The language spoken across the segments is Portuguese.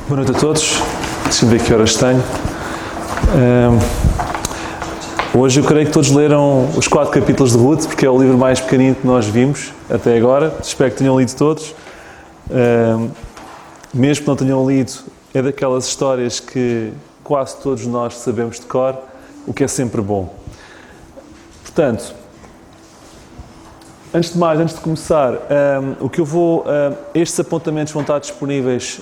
Boa noite a todos. Deixa-me ver que horas tenho. Hoje eu creio que todos leram os 4 capítulos de Ruth, porque é o livro mais pequenino que nós vimos até agora. Espero que tenham lido todos. Mesmo que não tenham lido, é daquelas histórias que quase todos nós sabemos de cor, o que é sempre bom. Portanto, antes de começar, o que eu vou... estes apontamentos vão estar disponíveis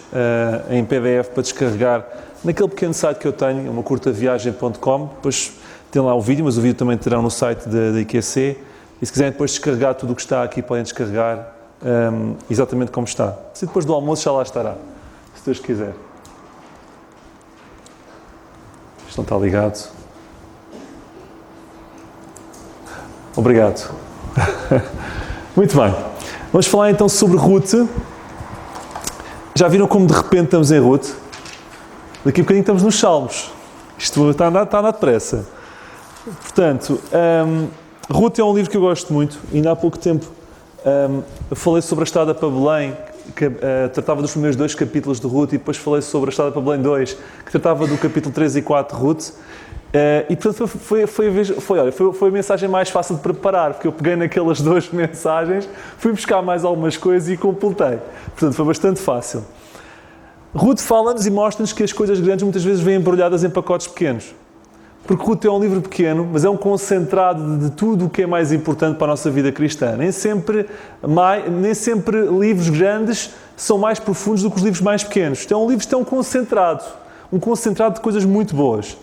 em PDF para descarregar naquele pequeno site que eu tenho, umacurtaviagem.com. Depois tem lá o vídeo, mas o vídeo também terão no site da IQC. E se quiserem depois descarregar tudo o que está aqui, podem descarregar exatamente como está. Se depois do almoço já lá estará, se Deus quiser. Isto não está ligado. Obrigado. Muito bem. Vamos falar então sobre Ruth. Já viram como de repente estamos em Ruth? Daqui a bocadinho estamos nos Salmos. Isto está a andar depressa. Portanto, Ruth é um livro que eu gosto muito. Ainda há pouco tempo eu falei sobre a estrada para Belém, que tratava dos primeiros 2 capítulos de Ruth, e depois falei sobre a estrada para Belém 2, que tratava do capítulo 3 e 4 de Ruth. E portanto foi a mensagem mais fácil de preparar, porque eu peguei naquelas 2 mensagens, fui buscar mais algumas coisas e completei. Portanto foi bastante fácil. Ruth fala-nos e mostra-nos que as coisas grandes muitas vezes vêm embrulhadas em pacotes pequenos. Porque Ruth é um livro pequeno, mas é um concentrado de tudo o que é mais importante para a nossa vida cristã. Nem sempre livros grandes são mais profundos do que os livros mais pequenos. Isto é um livro que é um concentrado de coisas muito boas.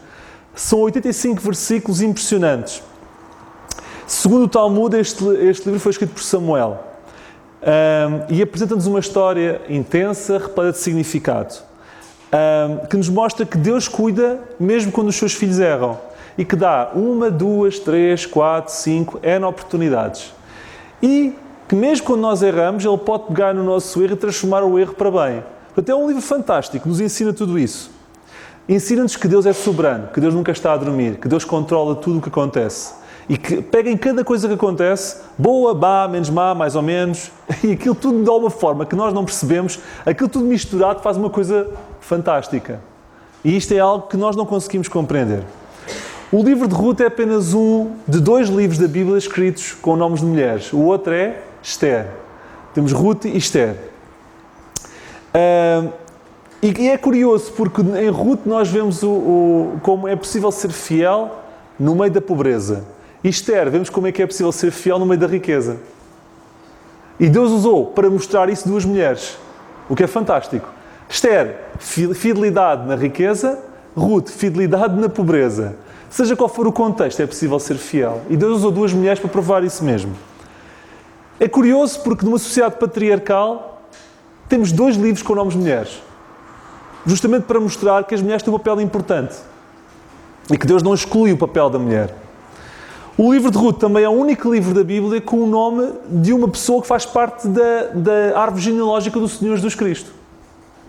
São 85 versículos impressionantes. Segundo o Talmud, este livro foi escrito por Samuel. E apresenta-nos uma história intensa, repleta de significado. Que nos mostra que Deus cuida mesmo quando os seus filhos erram. E que dá 1, 2, 3, 4, 5, N oportunidades. E que mesmo quando nós erramos, Ele pode pegar no nosso erro e transformar o erro para bem. Portanto, é um livro fantástico, nos ensina tudo isso. Ensina-nos que Deus é soberano, que Deus nunca está a dormir, que Deus controla tudo o que acontece. E que pega em cada coisa que acontece, boa, má, menos má, mais ou menos, e aquilo tudo de alguma forma que nós não percebemos, aquilo tudo misturado faz uma coisa fantástica. E isto é algo que nós não conseguimos compreender. O livro de Ruth é apenas um de 2 livros da Bíblia escritos com nomes de mulheres. O outro é Esther. Temos Ruth e Esther. E é curioso, porque em Ruth nós vemos como é possível ser fiel no meio da pobreza. E Esther, vemos como é que é possível ser fiel no meio da riqueza. E Deus usou para mostrar isso 2 mulheres, o que é fantástico. Esther, fidelidade na riqueza. Ruth, fidelidade na pobreza. Seja qual for o contexto, é possível ser fiel. E Deus usou 2 mulheres para provar isso mesmo. É curioso porque numa sociedade patriarcal temos 2 livros com nomes de mulheres. Justamente para mostrar que as mulheres têm um papel importante. E que Deus não exclui o papel da mulher. O livro de Ruth também é o único livro da Bíblia com o nome de uma pessoa que faz parte da árvore genealógica do Senhor Jesus Cristo.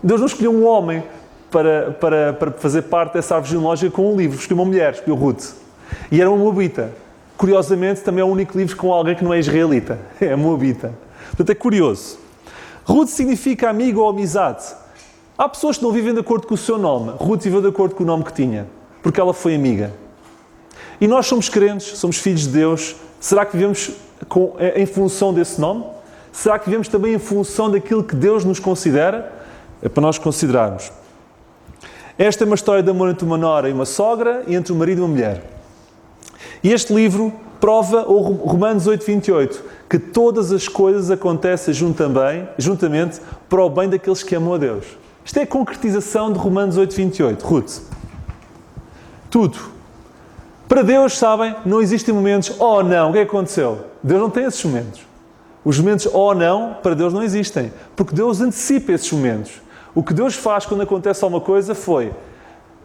Deus não escolheu um homem para fazer parte dessa árvore genealógica com um livro. Escolheu uma mulher, escolheu Ruth. E era uma moabita. Curiosamente, também é o único livro com alguém que não é israelita. É moabita. Portanto, é curioso. Ruth significa amigo ou amizade. Há pessoas que não vivem de acordo com o seu nome. Ruth viveu de acordo com o nome que tinha, porque ela foi amiga. E nós somos crentes, somos filhos de Deus. Será que vivemos em função desse nome? Será que vivemos também em função daquilo que Deus nos considera? É para nós considerarmos. Esta é uma história de amor entre uma nora e uma sogra e entre um marido e uma mulher. E este livro prova, o Romanos 8:28, que todas as coisas acontecem juntamente para o bem daqueles que amam a Deus. Isto é a concretização de Romanos 8:28. Ruth. Tudo. Para Deus, sabem, não existem momentos, oh não, o que é que aconteceu? Deus não tem esses momentos. Os momentos, oh não, para Deus não existem. Porque Deus antecipa esses momentos. O que Deus faz quando acontece alguma coisa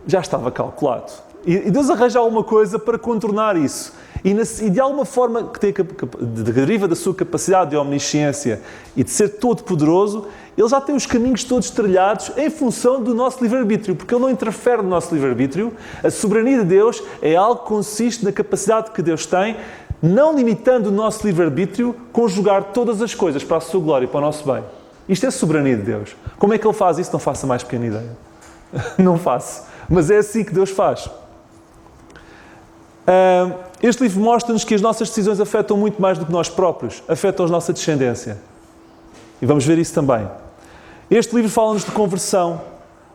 já estava calculado. E Deus arranja alguma coisa para contornar isso. E de alguma forma que deriva da sua capacidade de omnisciência e de ser todo-poderoso, Ele já tem os caminhos todos trilhados em função do nosso livre-arbítrio, porque Ele não interfere no nosso livre-arbítrio. A soberania de Deus é algo que consiste na capacidade que Deus tem, não limitando o nosso livre-arbítrio, conjugar todas as coisas para a sua glória e para o nosso bem. Isto é soberania de Deus. Como é que Ele faz isso? Não faço a mais pequena ideia. Não faço. Mas é assim que Deus faz. Este livro mostra-nos que as nossas decisões afetam muito mais do que nós próprios. Afetam a nossa descendência. E vamos ver isso também. Este livro fala-nos de conversão.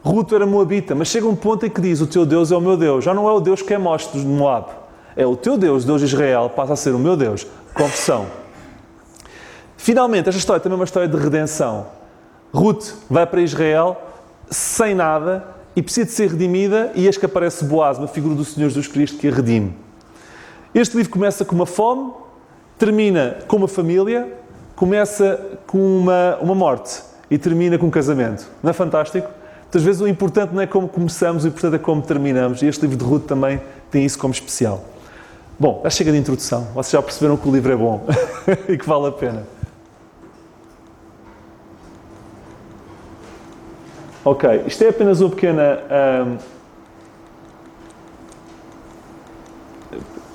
Ruth era moabita, mas chega um ponto em que diz: o teu Deus é o meu Deus. Já não é o Deus que é Moste de Moab. É o teu Deus, Deus de Israel, passa a ser o meu Deus. Conversão. Finalmente, esta história também é uma história de redenção. Ruth vai para Israel sem nada e precisa de ser redimida, e eis que aparece Boaz, uma figura do Senhor Jesus Cristo que a redime. Este livro começa com uma fome, termina com uma família, começa com uma morte e termina com um casamento. Não é fantástico? Muitas vezes o importante não é como começamos, o importante é como terminamos. E este livro de Ruth também tem isso como especial. Bom, já chega de introdução. Vocês já perceberam que o livro é bom e que vale a pena. Ok, isto é apenas uma pequena...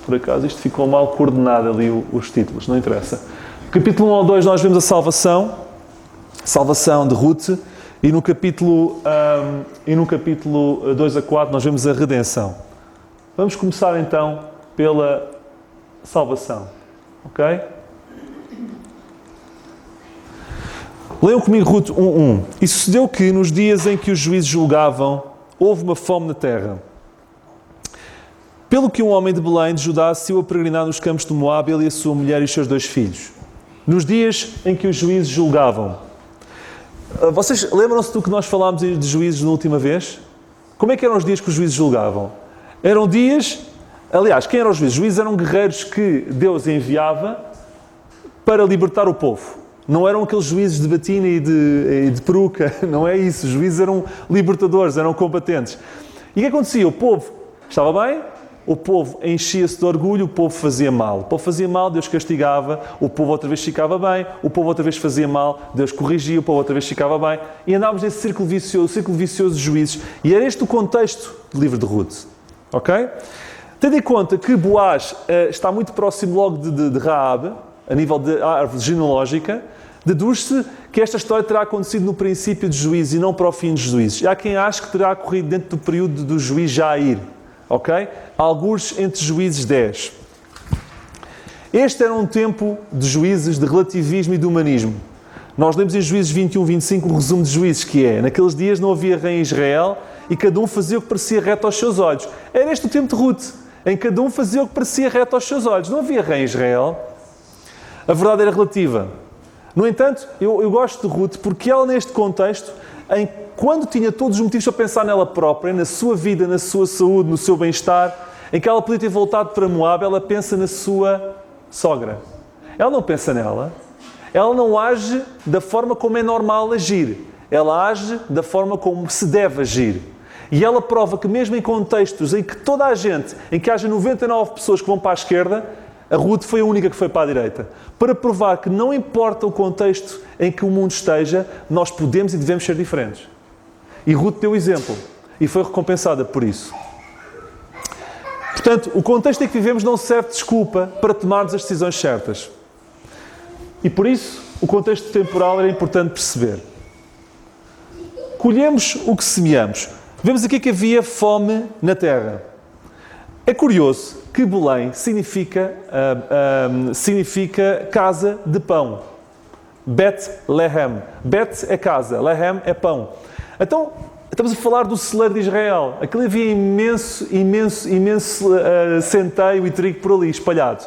Por acaso, isto ficou mal coordenado ali, os títulos, não interessa. No capítulo 1 ao 2 nós vemos a salvação de Ruth, e no capítulo 2 a 4 nós vemos a redenção. Vamos começar então pela salvação, ok? Leiam comigo Ruth 1:1. E sucedeu que, nos dias em que os juízes julgavam, houve uma fome na terra. Pelo que um homem de Belém, de Judá, saiu a peregrinar nos campos de Moabe, ele e a sua mulher e os seus 2 filhos. Nos dias em que os juízes julgavam. Vocês lembram-se do que nós falámos de juízes na última vez? Como é que eram os dias que os juízes julgavam? Eram dias... Aliás, quem eram os juízes? Os juízes eram guerreiros que Deus enviava para libertar o povo. Não eram aqueles juízes de batina e de peruca. Não é isso. Os juízes eram libertadores, eram combatentes. E o que acontecia? O povo estava bem, o povo enchia-se de orgulho, o povo fazia mal. O povo fazia mal, Deus castigava, o povo outra vez ficava bem, o povo outra vez fazia mal, Deus corrigia, o povo outra vez ficava bem. E andávamos nesse círculo vicioso de juízes. E era este o contexto do livro de Ruth. Ok? Tendo em conta que Boaz está muito próximo logo de Raabe, a nível de árvore genealógica, deduz-se que esta história terá acontecido no princípio dos juízes e não para o fim dos juízes. E há quem ache que terá ocorrido dentro do período do juiz Jair. Ok? Alguns entre juízes 10. Este era um tempo de juízes, de relativismo e de humanismo. Nós lemos em Juízes 21, 25 um resumo de juízes que é: naqueles dias não havia rei em Israel e cada um fazia o que parecia reto aos seus olhos. Era este o tempo de Ruth, em que cada um fazia o que parecia reto aos seus olhos. Não havia rei em Israel. A verdade era relativa. No entanto, eu gosto de Ruth porque ela, neste contexto, quando tinha todos os motivos para pensar nela própria, na sua vida, na sua saúde, no seu bem-estar, em que ela podia ter voltado para Moab, ela pensa na sua sogra. Ela não pensa nela. Ela não age da forma como é normal agir. Ela age da forma como se deve agir. E ela prova que mesmo em contextos em que toda a gente, em que haja 99 pessoas que vão para a esquerda, a Ruth foi a única que foi para a direita. Para provar que não importa o contexto em que o mundo esteja, nós podemos e devemos ser diferentes. E Ruth deu exemplo. E foi recompensada por isso. Portanto, o contexto em que vivemos não serve de desculpa para tomarmos as decisões certas. E por isso, o contexto temporal era importante perceber. Colhemos o que semeamos. Vemos aqui que havia fome na terra. É curioso que Belém significa casa de pão. Bet-Lehem. Bet é casa, Lehem é pão. Então, estamos a falar do celeiro de Israel. Aquilo havia imenso centeio e trigo por ali espalhado.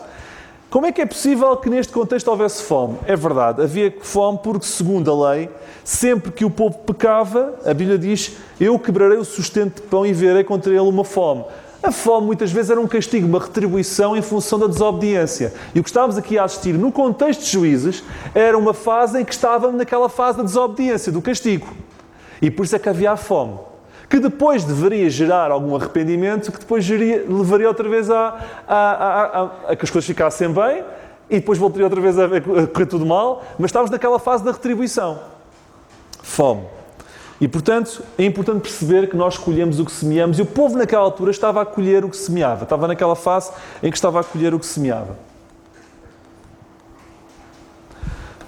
Como é que é possível que neste contexto houvesse fome? É verdade, havia fome porque, segundo a lei, sempre que o povo pecava, a Bíblia diz: eu quebrarei o sustento de pão e verei contra ele uma fome. A fome muitas vezes era um castigo, uma retribuição em função da desobediência. E o que estávamos aqui a assistir no contexto de juízes era uma fase em que estávamos naquela fase da desobediência, do castigo. E por isso é que havia a fome. Que depois deveria gerar algum arrependimento, que depois levaria outra vez a que as coisas ficassem bem, e depois voltaria outra vez a correr tudo mal, mas estávamos naquela fase da retribuição. Fome. E, portanto, é importante perceber que nós colhemos o que semeamos, e o povo naquela altura estava a colher o que semeava. Estava naquela fase em que estava a colher o que semeava.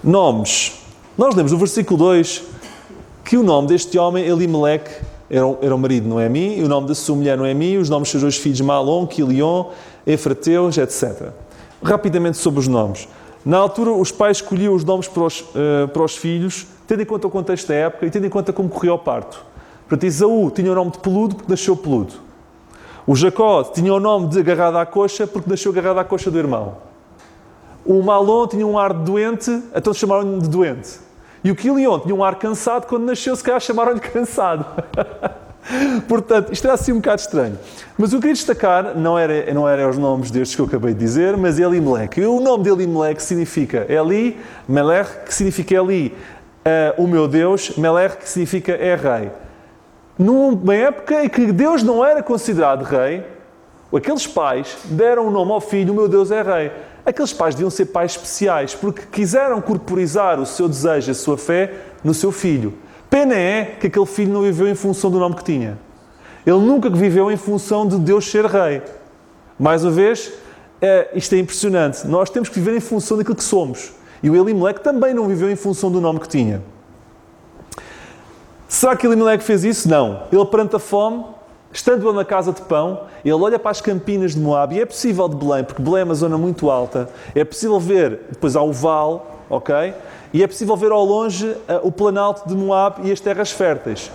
Nomes. Nós lemos no versículo 2 que o nome deste homem, Elimeleque, era o marido de Noemi, e o nome da sua mulher Noemi, os nomes dos seus dois filhos, Malom, Quilion, Efrateus, etc. Rapidamente sobre os nomes. Na altura, os pais escolhiam os nomes para os filhos, tendo em conta o contexto da época e tendo em conta como corria o parto. Portanto, Esaú tinha o nome de peludo porque nasceu peludo. O Jacó tinha o nome de agarrado à coxa porque nasceu agarrado à coxa do irmão. O Malom tinha um ar de doente, então chamaram-lhe de doente. E o Quilion tinha um ar cansado, quando nasceu, se calhar chamaram-lhe cansado. Portanto, isto era assim um bocado estranho. Mas o que eu queria destacar não era os nomes destes que eu acabei de dizer, mas Elimeleque. E o nome de Elimeleque significa Eli, Melech, que significa Eli, o meu Deus, Melech, que significa é rei. Numa época em que Deus não era considerado rei, aqueles pais deram o nome ao filho, o meu Deus é rei. Aqueles pais deviam ser pais especiais, porque quiseram corporizar o seu desejo, a sua fé, no seu filho. Pena é que aquele filho não viveu em função do nome que tinha. Ele nunca viveu em função de Deus ser rei. Mais uma vez, isto é impressionante. Nós temos que viver em função daquilo que somos. E o Elimeleque também não viveu em função do nome que tinha. Será que Elimeleque fez isso? Não. Ele, perante a fome, estando na casa de pão, ele olha para as campinas de Moabe, e é possível de Belém, porque Belém é uma zona muito alta, é possível ver, depois há o vale, ok? E é possível ver ao longe o planalto de Moabe e as terras férteis.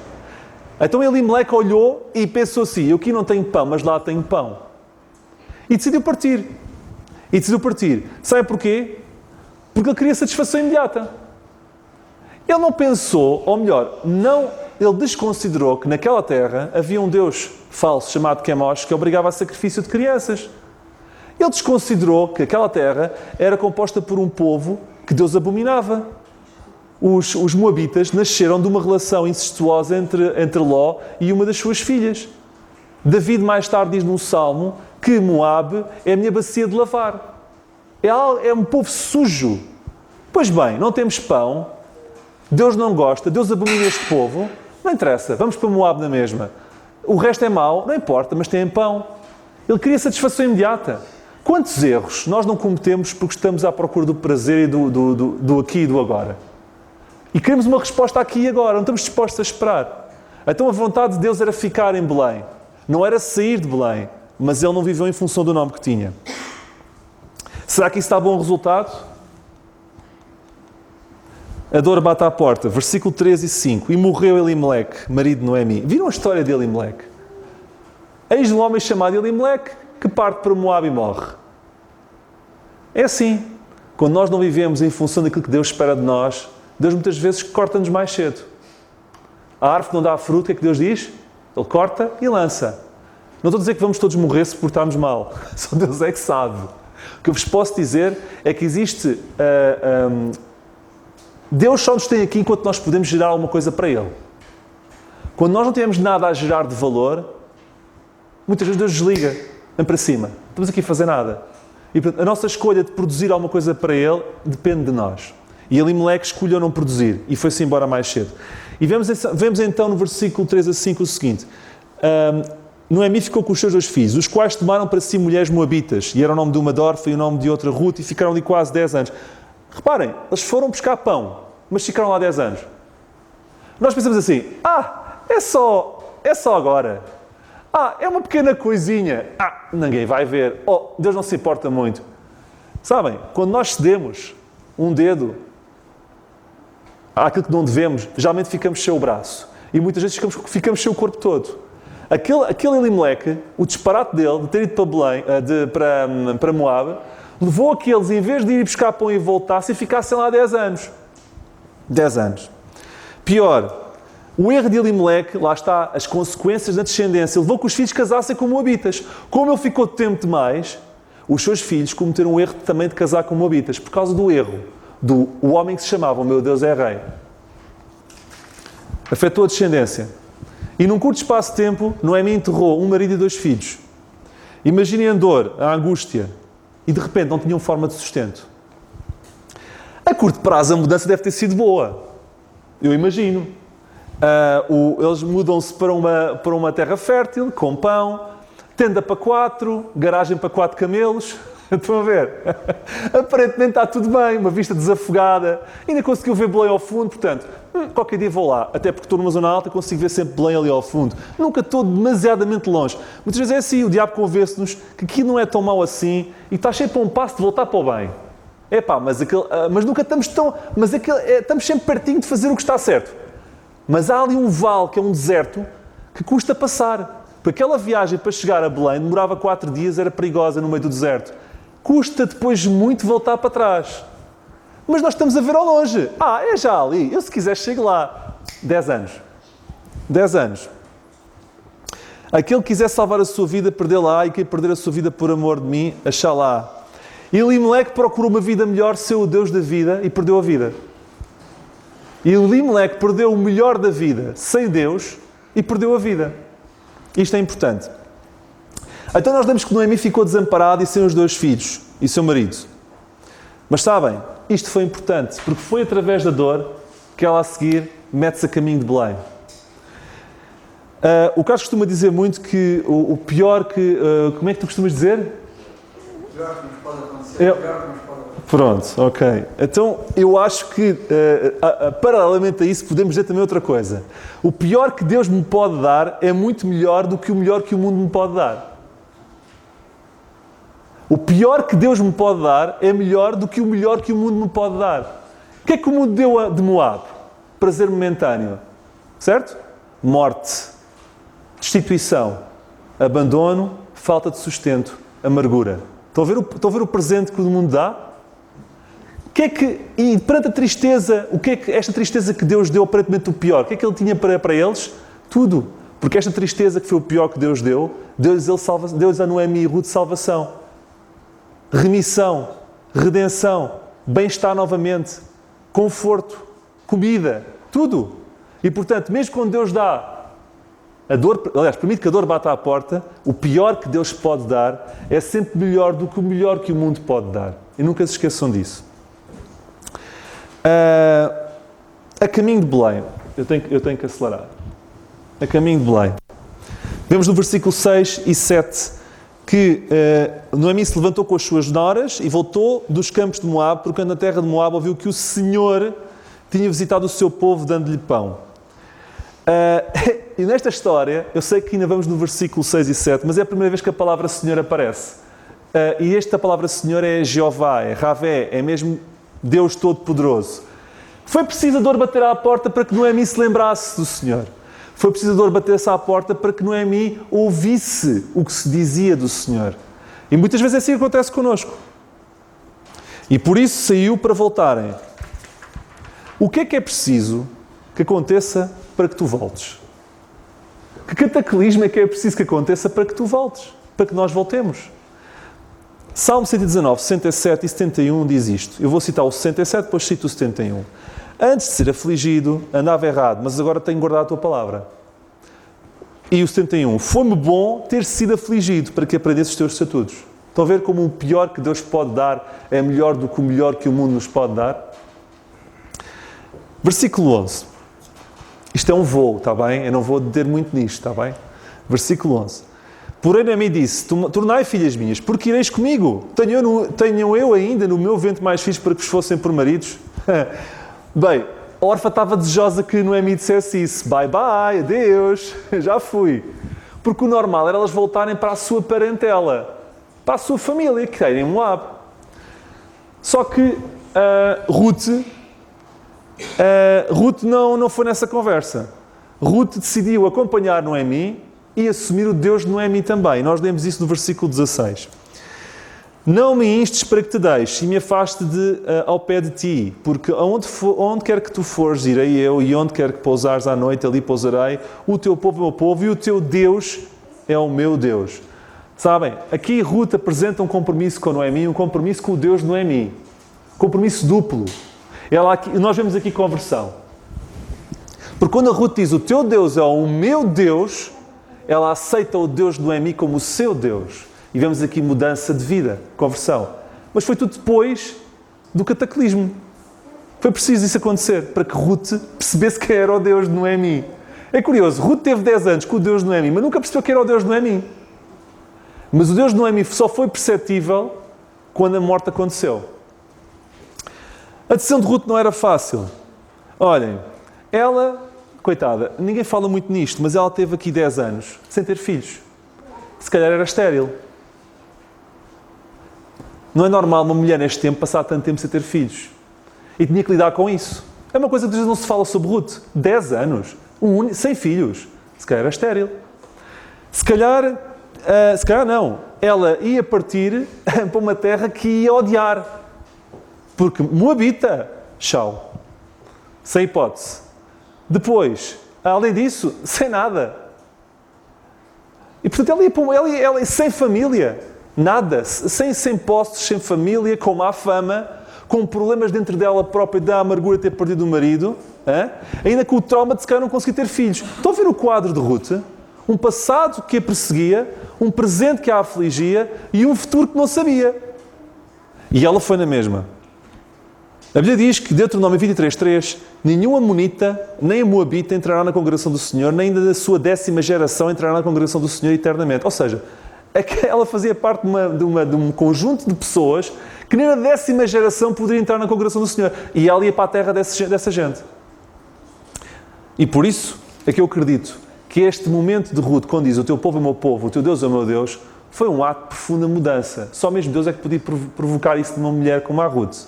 Então Elimeleque olhou e pensou assim, eu aqui não tenho pão, mas lá tenho pão. E decidiu partir. Sabe porquê? Porque ele queria satisfação imediata. Ele não pensou, ou melhor, ele desconsiderou que naquela terra havia um Deus falso chamado Quemosh que obrigava a sacrifício de crianças. Ele desconsiderou que aquela terra era composta por um povo que Deus abominava. Os moabitas nasceram de uma relação incestuosa entre Ló e uma das suas filhas. David mais tarde diz num salmo que Moabe é a minha bacia de lavar. É um povo sujo. Pois bem, não temos pão, Deus não gosta, Deus abomina este povo, não interessa, vamos para Moabe na mesma. O resto é mau, não importa, mas tem pão. Ele queria satisfação imediata. Quantos erros nós não cometemos porque estamos à procura do prazer e do aqui e do agora? E queremos uma resposta aqui e agora, não estamos dispostos a esperar. Então a vontade de Deus era ficar em Belém. Não era sair de Belém, mas ele não viveu em função do nome que tinha. Será que isso está bom resultado? A dor bate à porta, versículo 3 e 5. E morreu Elimeleque, marido de Noemi. Viram a história de Elimeleque? Eis de um homem chamado Elimeleque que parte para Moabe e morre. É assim. Quando nós não vivemos em função daquilo que Deus espera de nós, Deus muitas vezes corta-nos mais cedo. A árvore que não dá fruto, o que é que Deus diz? Ele corta e lança. Não estou a dizer que vamos todos morrer se portarmos mal. Só Deus é que sabe. O que eu vos posso dizer é que existe... Deus só nos tem aqui enquanto nós podemos gerar alguma coisa para Ele. Quando nós não temos nada a gerar de valor, muitas vezes Deus desliga, vem para cima. Não estamos aqui a fazer nada. E portanto, a nossa escolha de produzir alguma coisa para Ele depende de nós. E Elimeleque escolheu não produzir e foi-se embora mais cedo. E vemos então no versículo 3 a 5 o seguinte. Noemi ficou com os seus dois filhos, os quais tomaram para si mulheres moabitas. E era o nome de uma Dorfa e o nome de outra Ruth e ficaram ali quase 10 anos. Reparem, eles foram buscar pão, mas ficaram lá 10 anos. Nós pensamos assim, é só agora. É uma pequena coisinha. Ninguém vai ver. Deus não se importa muito. Sabem, quando nós cedemos um dedo àquilo que não devemos, geralmente ficamos sem o braço. E muitas vezes ficamos sem o corpo todo. Aquele Elimeleque, o disparate dele, de ter ido para Belém, para Moabe, levou a que eles, em vez de ir buscar pão e voltassem, ficassem lá 10 anos. 10 anos. Pior, o erro de Elimeleque, lá está, as consequências da descendência, levou que os filhos casassem com moabitas. Como ele ficou tempo demais, os seus filhos cometeram o erro também de casar com moabitas, por causa do erro o homem que se chamava, o meu Deus é rei. Afetou a descendência. E num curto espaço de tempo, Noemi enterrou um marido e 2 filhos. Imaginem a dor, a angústia, e de repente não tinham forma de sustento. A curto prazo a mudança deve ter sido boa. Eu imagino. Eles mudam-se para uma terra fértil, com pão, tenda para 4, garagem para 4 camelos. Estão a ver? Aparentemente está tudo bem, uma vista desafogada, ainda conseguiu ver Belém ao fundo, portanto, qualquer dia vou lá, até porque estou numa zona alta e consigo ver sempre Belém ali ao fundo. Nunca estou demasiadamente longe. Muitas vezes é assim, o diabo convence-nos que aquilo não é tão mau assim e está sempre a um passo de voltar para o bem. Mas nunca estamos tão... estamos sempre pertinho de fazer o que está certo. Mas há ali um vale, que é um deserto, que custa passar. Porque aquela viagem para chegar a Belém demorava 4 dias, era perigosa no meio do deserto. Custa depois muito voltar para trás. Mas nós estamos a ver ao longe. É já ali. Eu se quiser chego lá. 10 anos. 10 anos. Aquele que quiser salvar a sua vida, perdê-la, e quem perder a sua vida por amor de mim, achá-la. Elimeleque procurou uma vida melhor, seu o Deus da vida, e perdeu a vida. Elimeleque perdeu o melhor da vida sem Deus e perdeu a vida. Isto é importante. Então nós lemos que Noemi ficou desamparada e sem os 2 filhos e seu marido. Mas sabem, isto foi importante, porque foi através da dor que ela a seguir mete-se a caminho de Belém. O Carlos costuma dizer muito que o pior que... como é que tu costumas dizer? O pior que nos pode acontecer, o pior que nos pode acontecer. Pronto, ok. Então, eu acho que, paralelamente a isso, podemos dizer também outra coisa. O pior que Deus me pode dar é muito melhor do que o melhor que o mundo me pode dar. O pior que Deus me pode dar é melhor do que o melhor que o mundo me pode dar. O que é que o mundo deu de Moab? Prazer momentâneo. Certo? Morte. Destituição. Abandono. Falta de sustento. Amargura. Estão a ver o presente que o mundo dá? E perante a tristeza, o que é que esta tristeza que Deus deu aparentemente o pior? O que é que Ele tinha para eles? Tudo. Porque esta tristeza que foi o pior que Deus deu, deu-lhes a Noemi e Ruth salvação. Remissão, redenção, bem-estar novamente, conforto, comida, tudo. E portanto, mesmo quando Deus dá a dor, aliás, permite que a dor bata à porta, o pior que Deus pode dar é sempre melhor do que o melhor que o mundo pode dar. E nunca se esqueçam disso. A caminho de Belém, eu tenho que acelerar. A caminho de Belém. Vemos no versículo 6 e 7 que Noemi se levantou com as suas noras e voltou dos campos de Moab, porque na terra de Moab ouviu que o Senhor tinha visitado o seu povo dando-lhe pão. E nesta história, eu sei que ainda vamos no versículo 6 e 7, mas é a primeira vez que a palavra Senhor aparece. E esta palavra Senhor é Jeová, é Ravé, é mesmo Deus Todo-Poderoso. Foi preciso a dor bater à porta para que Noemi se lembrasse do Senhor. Foi preciso a dor bater-se à porta para que Noemi ouvisse o que se dizia do Senhor. E muitas vezes assim acontece connosco. E por isso saiu para voltarem. O que é preciso que aconteça para que tu voltes? Que cataclismo é que é preciso que aconteça para que tu voltes? Para que nós voltemos? Salmo 119, 67 e 71 diz isto. Eu vou citar o 67, depois cito o 71. Antes de ser afligido, andava errado, mas agora tenho guardado a tua palavra. E o 71. Foi-me bom ter sido afligido para que aprendesse os teus estatutos. Estão a ver como o pior que Deus pode dar é melhor do que o melhor que o mundo nos pode dar? Versículo 11. Isto é um voo, está bem? Eu não vou deter muito nisto, está bem? Versículo 11. Porém, Noemi disse, tornai filhas minhas, porque ireis comigo. Tenho eu ainda no meu ventre mais filhos para que vos fossem por maridos? Bem, a Orfa estava desejosa que Noemi dissesse isso. Bye, bye, adeus, já fui. Porque o normal era elas voltarem para a sua parentela, para a sua família, que era em Moab. Só que Ruth não foi nessa conversa. Ruth decidiu acompanhar Noemi e assumir o Deus de Noemi também. Nós lemos isso no versículo 16. Não me instes para que te deixe e me afaste ao pé de ti, porque onde quer que tu fores, irei eu, e onde quer que pousares à noite, ali pousarei. O teu povo é o meu povo e o teu Deus é o meu Deus. Sabem, aqui Ruth apresenta um compromisso com Noemi, um compromisso com o Deus de Noemi. Compromisso duplo. Nós vemos aqui conversão. Porque quando a Ruth diz o teu Deus é o meu Deus, ela aceita o Deus de Noemi como o seu Deus. E vemos aqui mudança de vida, conversão. Mas foi tudo depois do cataclismo. Foi preciso isso acontecer para que Ruth percebesse quem era o Deus de Noemi. É curioso, Ruth teve 10 anos com o Deus de Noemi, mas nunca percebeu quem era o Deus de Noemi. Mas o Deus de Noemi só foi perceptível quando a morte aconteceu. A decisão de Ruth não era fácil. Olhem, ela, coitada, ninguém fala muito nisto, mas ela teve aqui 10 anos sem ter filhos. Se calhar era estéril. Não é normal uma mulher neste tempo passar tanto tempo sem ter filhos. E tinha que lidar com isso. É uma coisa que às vezes não se fala sobre Ruth. 10 anos, sem filhos. Se calhar era estéril. Se calhar não. Ela ia partir para uma terra que ia odiar. Porque Moabita, tchau. Sem hipótese. Depois, além disso, sem nada. E portanto ela ia sem família. Nada. Sem posses, sem família, com má fama, com problemas dentro dela própria, da amargura de ter perdido o marido, ainda com o trauma de se calhar não conseguir ter filhos. Estão a ver o quadro de Ruth? Um passado que a perseguia, um presente que a afligia e um futuro que não sabia. E ela foi na mesma. A Bíblia diz que, Deuteronômio 23:3, nenhum amonita, nem moabita entrará na congregação do Senhor, nem da sua 10ª geração entrará na congregação do Senhor eternamente. Ou seja, ela fazia parte de um conjunto de pessoas que nem na 10ª geração poderia entrar na congregação do Senhor. E ela ia para a terra dessa gente. E por isso é que eu acredito que este momento de Ruth, quando diz o teu povo é o meu povo, o teu Deus é o meu Deus, foi um ato de profunda mudança. Só mesmo Deus é que podia provocar isso de uma mulher como a Ruth.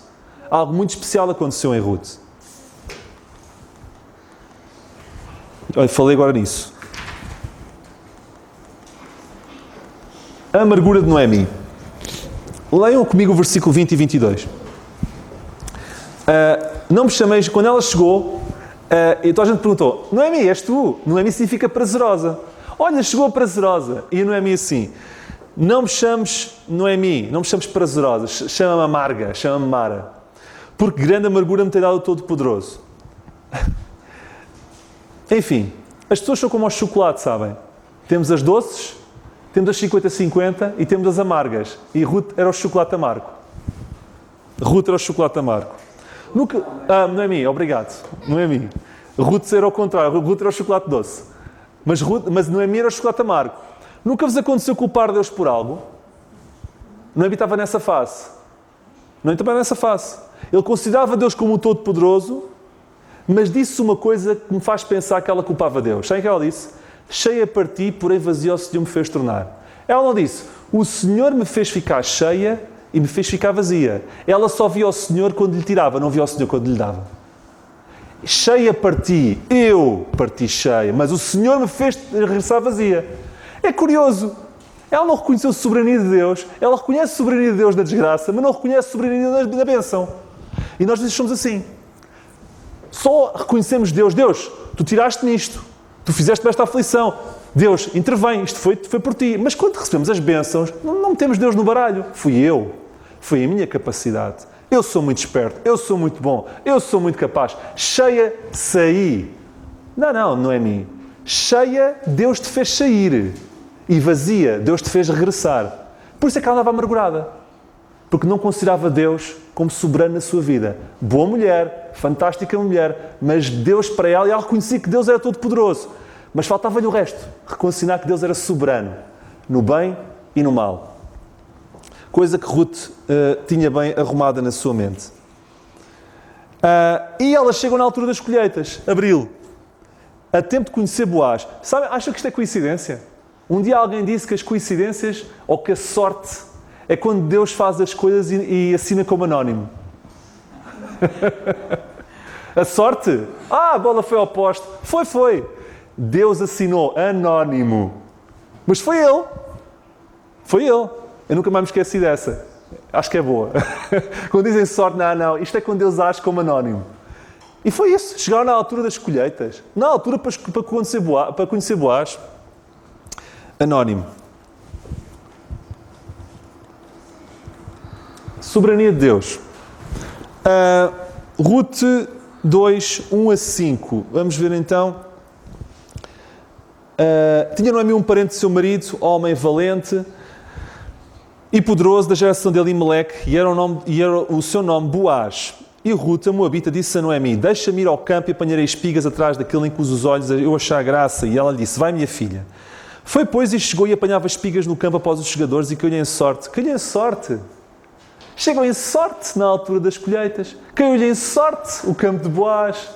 Algo muito especial aconteceu em Ruth. Olha, falei agora nisso. A amargura de Noemi. Leiam comigo o versículo 20 e 22. Não me chameis, quando ela chegou, então a gente perguntou, Noemi, és tu? Noemi significa prazerosa. Olha, chegou a prazerosa. E a Noemi assim, não me chames Noemi, não me chames prazerosa, chama-me amarga, chama-me Mara. Porque grande amargura me tem dado o Todo-Poderoso. Enfim, as pessoas são como ao chocolate, sabem? Temos as doces, temos as 50-50 e temos as amargas. E Ruth era o chocolate amargo. Ruth era o chocolate amargo. Noemi, obrigado. Noemi. Ruth era ao contrário. Ruth era o chocolate doce. Mas Noemi era o chocolate amargo. Nunca vos aconteceu culpar Deus por algo? Noemi estava nessa fase. Noemi estava nessa fase. Ele considerava Deus como um Todo-Poderoso, mas disse uma coisa que me faz pensar que ela culpava Deus. Sabe o que ela disse? Cheia parti, porém vazio o Senhor me fez tornar. Ela não disse, o Senhor me fez ficar cheia e me fez ficar vazia. Ela só via o Senhor quando lhe tirava, não via o Senhor quando lhe dava. Cheia parti, eu parti cheia, mas o Senhor me fez regressar vazia. É curioso. Ela não reconheceu a soberania de Deus, ela reconhece a soberania de Deus na desgraça, mas não reconhece a soberania da bênção. E nós somos assim. Só reconhecemos Deus. Deus, tu tiraste-me isto. Tu fizeste-me esta aflição. Deus, intervém. Isto foi por ti. Mas quando recebemos as bênçãos, não metemos Deus no baralho. Fui eu. Foi a minha capacidade. Eu sou muito esperto. Eu sou muito bom. Eu sou muito capaz. Cheia, saí. Não é mim. Cheia, Deus te fez sair. E vazia, Deus te fez regressar. Por isso é que ela andava amargurada. Porque não considerava Deus como soberano na sua vida. Boa mulher, fantástica mulher, mas Deus para ela, e ela reconhecia que Deus era todo-poderoso. Mas faltava-lhe o resto. Reconhecer que Deus era soberano, no bem e no mal. Coisa que Ruth tinha bem arrumada na sua mente. E elas chegam na altura das colheitas, abril. A tempo de conhecer Boaz. Sabe, acham que isto é coincidência? Um dia alguém disse que as coincidências, ou que a sorte, é quando Deus faz as coisas e assina como anónimo. A sorte? A bola foi ao poste. Foi. Deus assinou anónimo. Mas foi ele. Eu nunca mais me esqueci dessa. Acho que é boa. Quando dizem sorte, não. Isto é quando Deus age como anónimo. E foi isso. Chegaram na altura das colheitas. Na altura para conhecer Boaz. Anónimo. Soberania de Deus. Ruth 2, 1 a 5. Vamos ver então. Tinha Noemi um parente de seu marido, homem valente e poderoso da geração de Elimeleque, e era o seu nome Boaz. E Ruth, a Moabita, disse a Noemi, deixa-me ir ao campo e apanharei espigas atrás daquele em cujos olhos eu achar graça. E ela lhe disse, vai minha filha. Foi, pois, e chegou e apanhava espigas no campo após os chegadores e caiu-lhe em sorte. Caiu-lhe em sorte. Chegam em sorte na altura das colheitas. Caiu-lhe em sorte o campo de Boaz.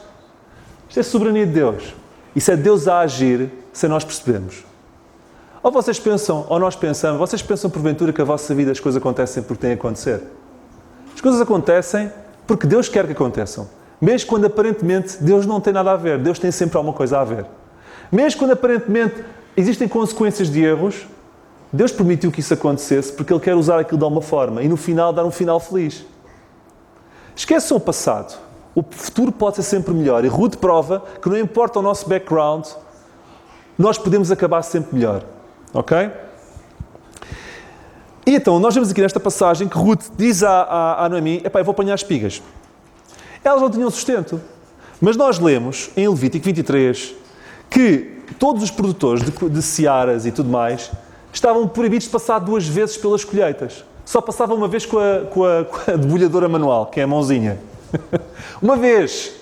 Isto é soberania de Deus. Isso é Deus a agir sem nós percebermos. Ou vocês pensam, ou nós pensamos, vocês pensam porventura que a vossa vida as coisas acontecem porque têm a acontecer? As coisas acontecem porque Deus quer que aconteçam. Mesmo quando aparentemente Deus não tem nada a ver. Deus tem sempre alguma coisa a ver. Mesmo quando aparentemente existem consequências de erros, Deus permitiu que isso acontecesse porque Ele quer usar aquilo de alguma forma e no final dar um final feliz. Esqueçam o passado. O futuro pode ser sempre melhor. E Ruth prova que não importa o nosso background, nós podemos acabar sempre melhor. Ok? E então, nós vemos aqui nesta passagem que Ruth diz à Noemi, eu vou apanhar espigas. Elas não tinham sustento. Mas nós lemos, em Levítico 23, que todos os produtores de searas e tudo mais estavam proibidos de passar 2 vezes pelas colheitas. Só passavam uma vez com a debulhadora manual, que é a mãozinha. Uma vez.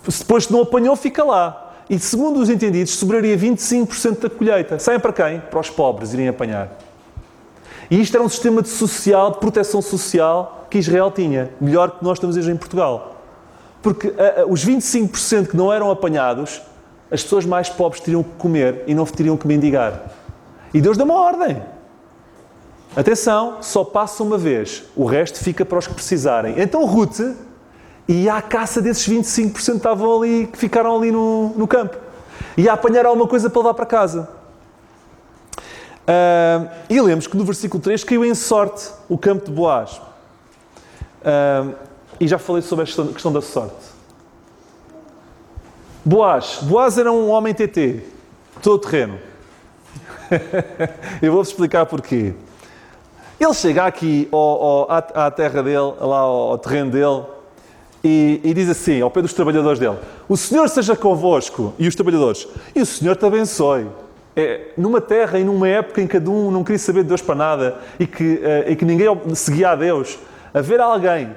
Depois, se não apanhou, fica lá. E, segundo os entendidos, sobraria 25% da colheita. Sabem para quem? Para os pobres irem apanhar. E isto era um sistema de proteção social que Israel tinha. Melhor que nós estamos hoje em Portugal. Porque os 25% que não eram apanhados, as pessoas mais pobres teriam que comer e não teriam que mendigar. E Deus deu uma ordem. Atenção, só passa uma vez. O resto fica para os que precisarem. Então Ruth ia à caça desses 25% que estavam ali, que ficaram ali no campo. Ia apanhar alguma coisa para levar para casa. E lemos que no versículo 3 caiu em sorte o campo de Boaz. E já falei sobre a questão da sorte. Boaz era um homem TT, todo terreno. Eu vou-vos explicar porquê. Ele chega aqui à terra dele, lá ao terreno dele, e diz assim, ao pé dos trabalhadores dele, o Senhor seja convosco, e os trabalhadores, e o Senhor te abençoe. Numa terra e numa época em que cada um não queria saber de Deus para nada, e que ninguém seguia a Deus, haver alguém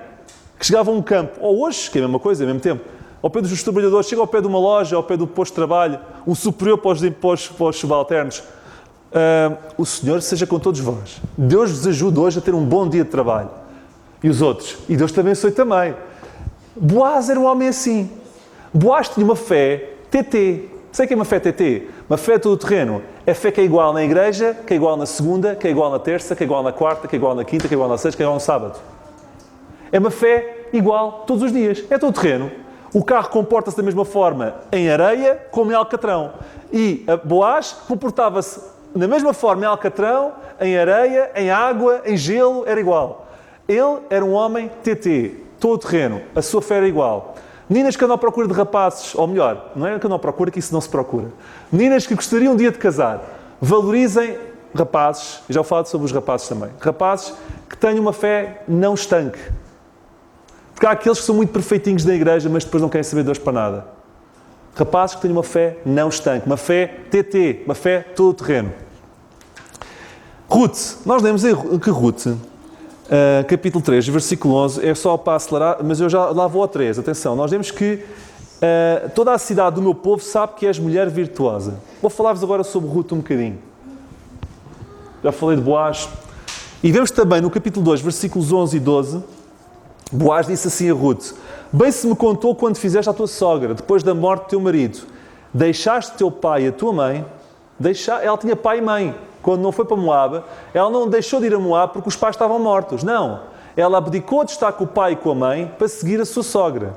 que chegava a um campo, ou hoje, que é a mesma coisa, ao mesmo tempo, ao pé dos trabalhadores, chega ao pé de uma loja, ao pé do posto de trabalho, um superior para os subalternos, o Senhor seja com todos vós. Deus vos ajude hoje a ter um bom dia de trabalho. E os outros. E Deus te abençoe também. Boaz era um homem assim. Boaz tinha uma fé TT. Sei o que é uma fé TT? Uma fé todo terreno. É fé que é igual na igreja, que é igual na segunda, que é igual na terça, que é igual na quarta, que é igual na quinta, que é igual na sexta, que é igual no sábado. É uma fé igual todos os dias. É todo terreno. O carro comporta-se da mesma forma em areia como em alcatrão. E Boaz comportava-se da mesma forma em alcatrão, em areia, em água, em gelo, era igual. Ele era um homem TT, todo terreno. A sua fé era igual. Meninas que andam à procura de rapazes, ou melhor, não é que andam à procura, que isso não se procura. Meninas que gostariam um dia de casar, valorizem rapazes, e já falo sobre os rapazes também, rapazes que tenham uma fé não estanque. Porque há aqueles que são muito perfeitinhos na igreja, mas depois não querem saber de Deus para nada. Rapazes que tenham uma fé não estanque, uma fé TT, uma fé todo terreno. Ruth, nós lemos que Ruth, capítulo 3, versículo 11, é só para acelerar, mas eu já lá vou ao 3, atenção, nós vemos que toda a cidade do meu povo sabe que és mulher virtuosa. Vou falar-vos agora sobre Ruth um bocadinho. Já falei de Boaz. E vemos também no capítulo 2, versículos 11 e 12, Boaz disse assim a Ruth, bem se me contou quando fizeste à tua sogra, depois da morte do teu marido, deixaste teu pai e a tua mãe, ela tinha pai e mãe, quando não foi para Moab, ela não deixou de ir a Moab porque os pais estavam mortos, não, ela abdicou de estar com o pai e com a mãe para seguir a sua sogra,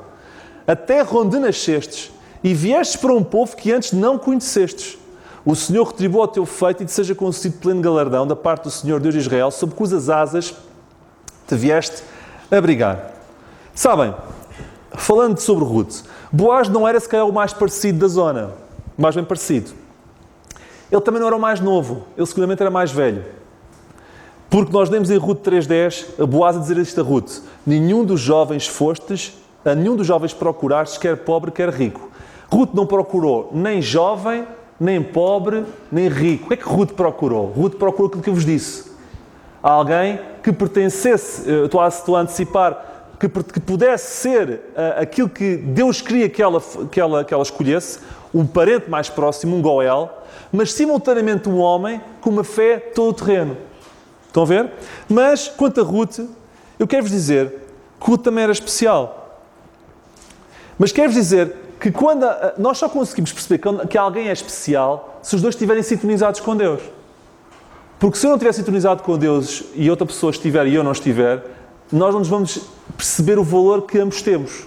a terra onde nascestes, e viestes para um povo que antes não conhecestes. O Senhor retribua o teu feito e te seja concedido pleno galardão da parte do Senhor Deus de Israel, sob cujas asas te vieste abrigar. Sabem, falando sobre Ruth, Boaz não era se calhar o mais parecido da zona, mais bem parecido. Ele também não era o mais novo, ele seguramente era mais velho. Porque nós lemos em Ruth 3.10, a Boaz a dizer isto a Ruth, nenhum dos jovens fostes, a nenhum dos jovens procurastes, quer pobre, quer rico. Ruth não procurou nem jovem, nem pobre, nem rico. O que é que Ruth procurou? Ruth procurou aquilo que eu vos disse. Alguém que pertencesse, estou a antecipar, que pudesse ser aquilo que Deus queria que ela escolhesse, um parente mais próximo, um Goel, mas simultaneamente um homem com uma fé todo terreno. Estão a ver? Mas, quanto a Ruth, eu quero-vos dizer que Ruth também era especial. Mas quero-vos dizer que quando nós só conseguimos perceber que alguém é especial se os dois estiverem sintonizados com Deus. Porque se eu não estiver sintonizado com Deus e outra pessoa estiver e eu não estiver, nós não nos vamos perceber o valor que ambos temos.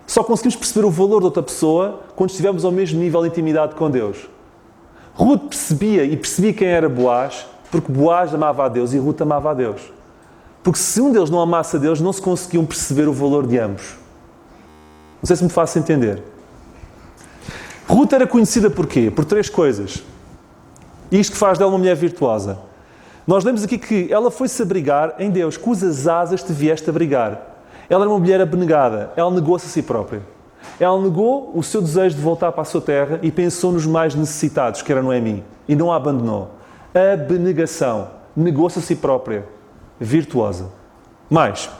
Só conseguimos perceber o valor de outra pessoa quando estivermos ao mesmo nível de intimidade com Deus. Ruth percebia quem era Boaz, porque Boaz amava a Deus e Ruth amava a Deus. Porque se um deles não amasse a Deus, não se conseguiam perceber o valor de ambos. Não sei se me faço entender. Ruth era conhecida por quê? Por 3 coisas. E isto que faz dela uma mulher virtuosa. Nós lemos aqui que ela foi-se abrigar em Deus, cujas asas te vieste abrigar. Ela era uma mulher abnegada. Ela negou-se a si própria. Ela negou o seu desejo de voltar para a sua terra e pensou nos mais necessitados, que era Noemi. E não a abandonou. Abnegação. Negou-se a si própria. Virtuosa. Mais.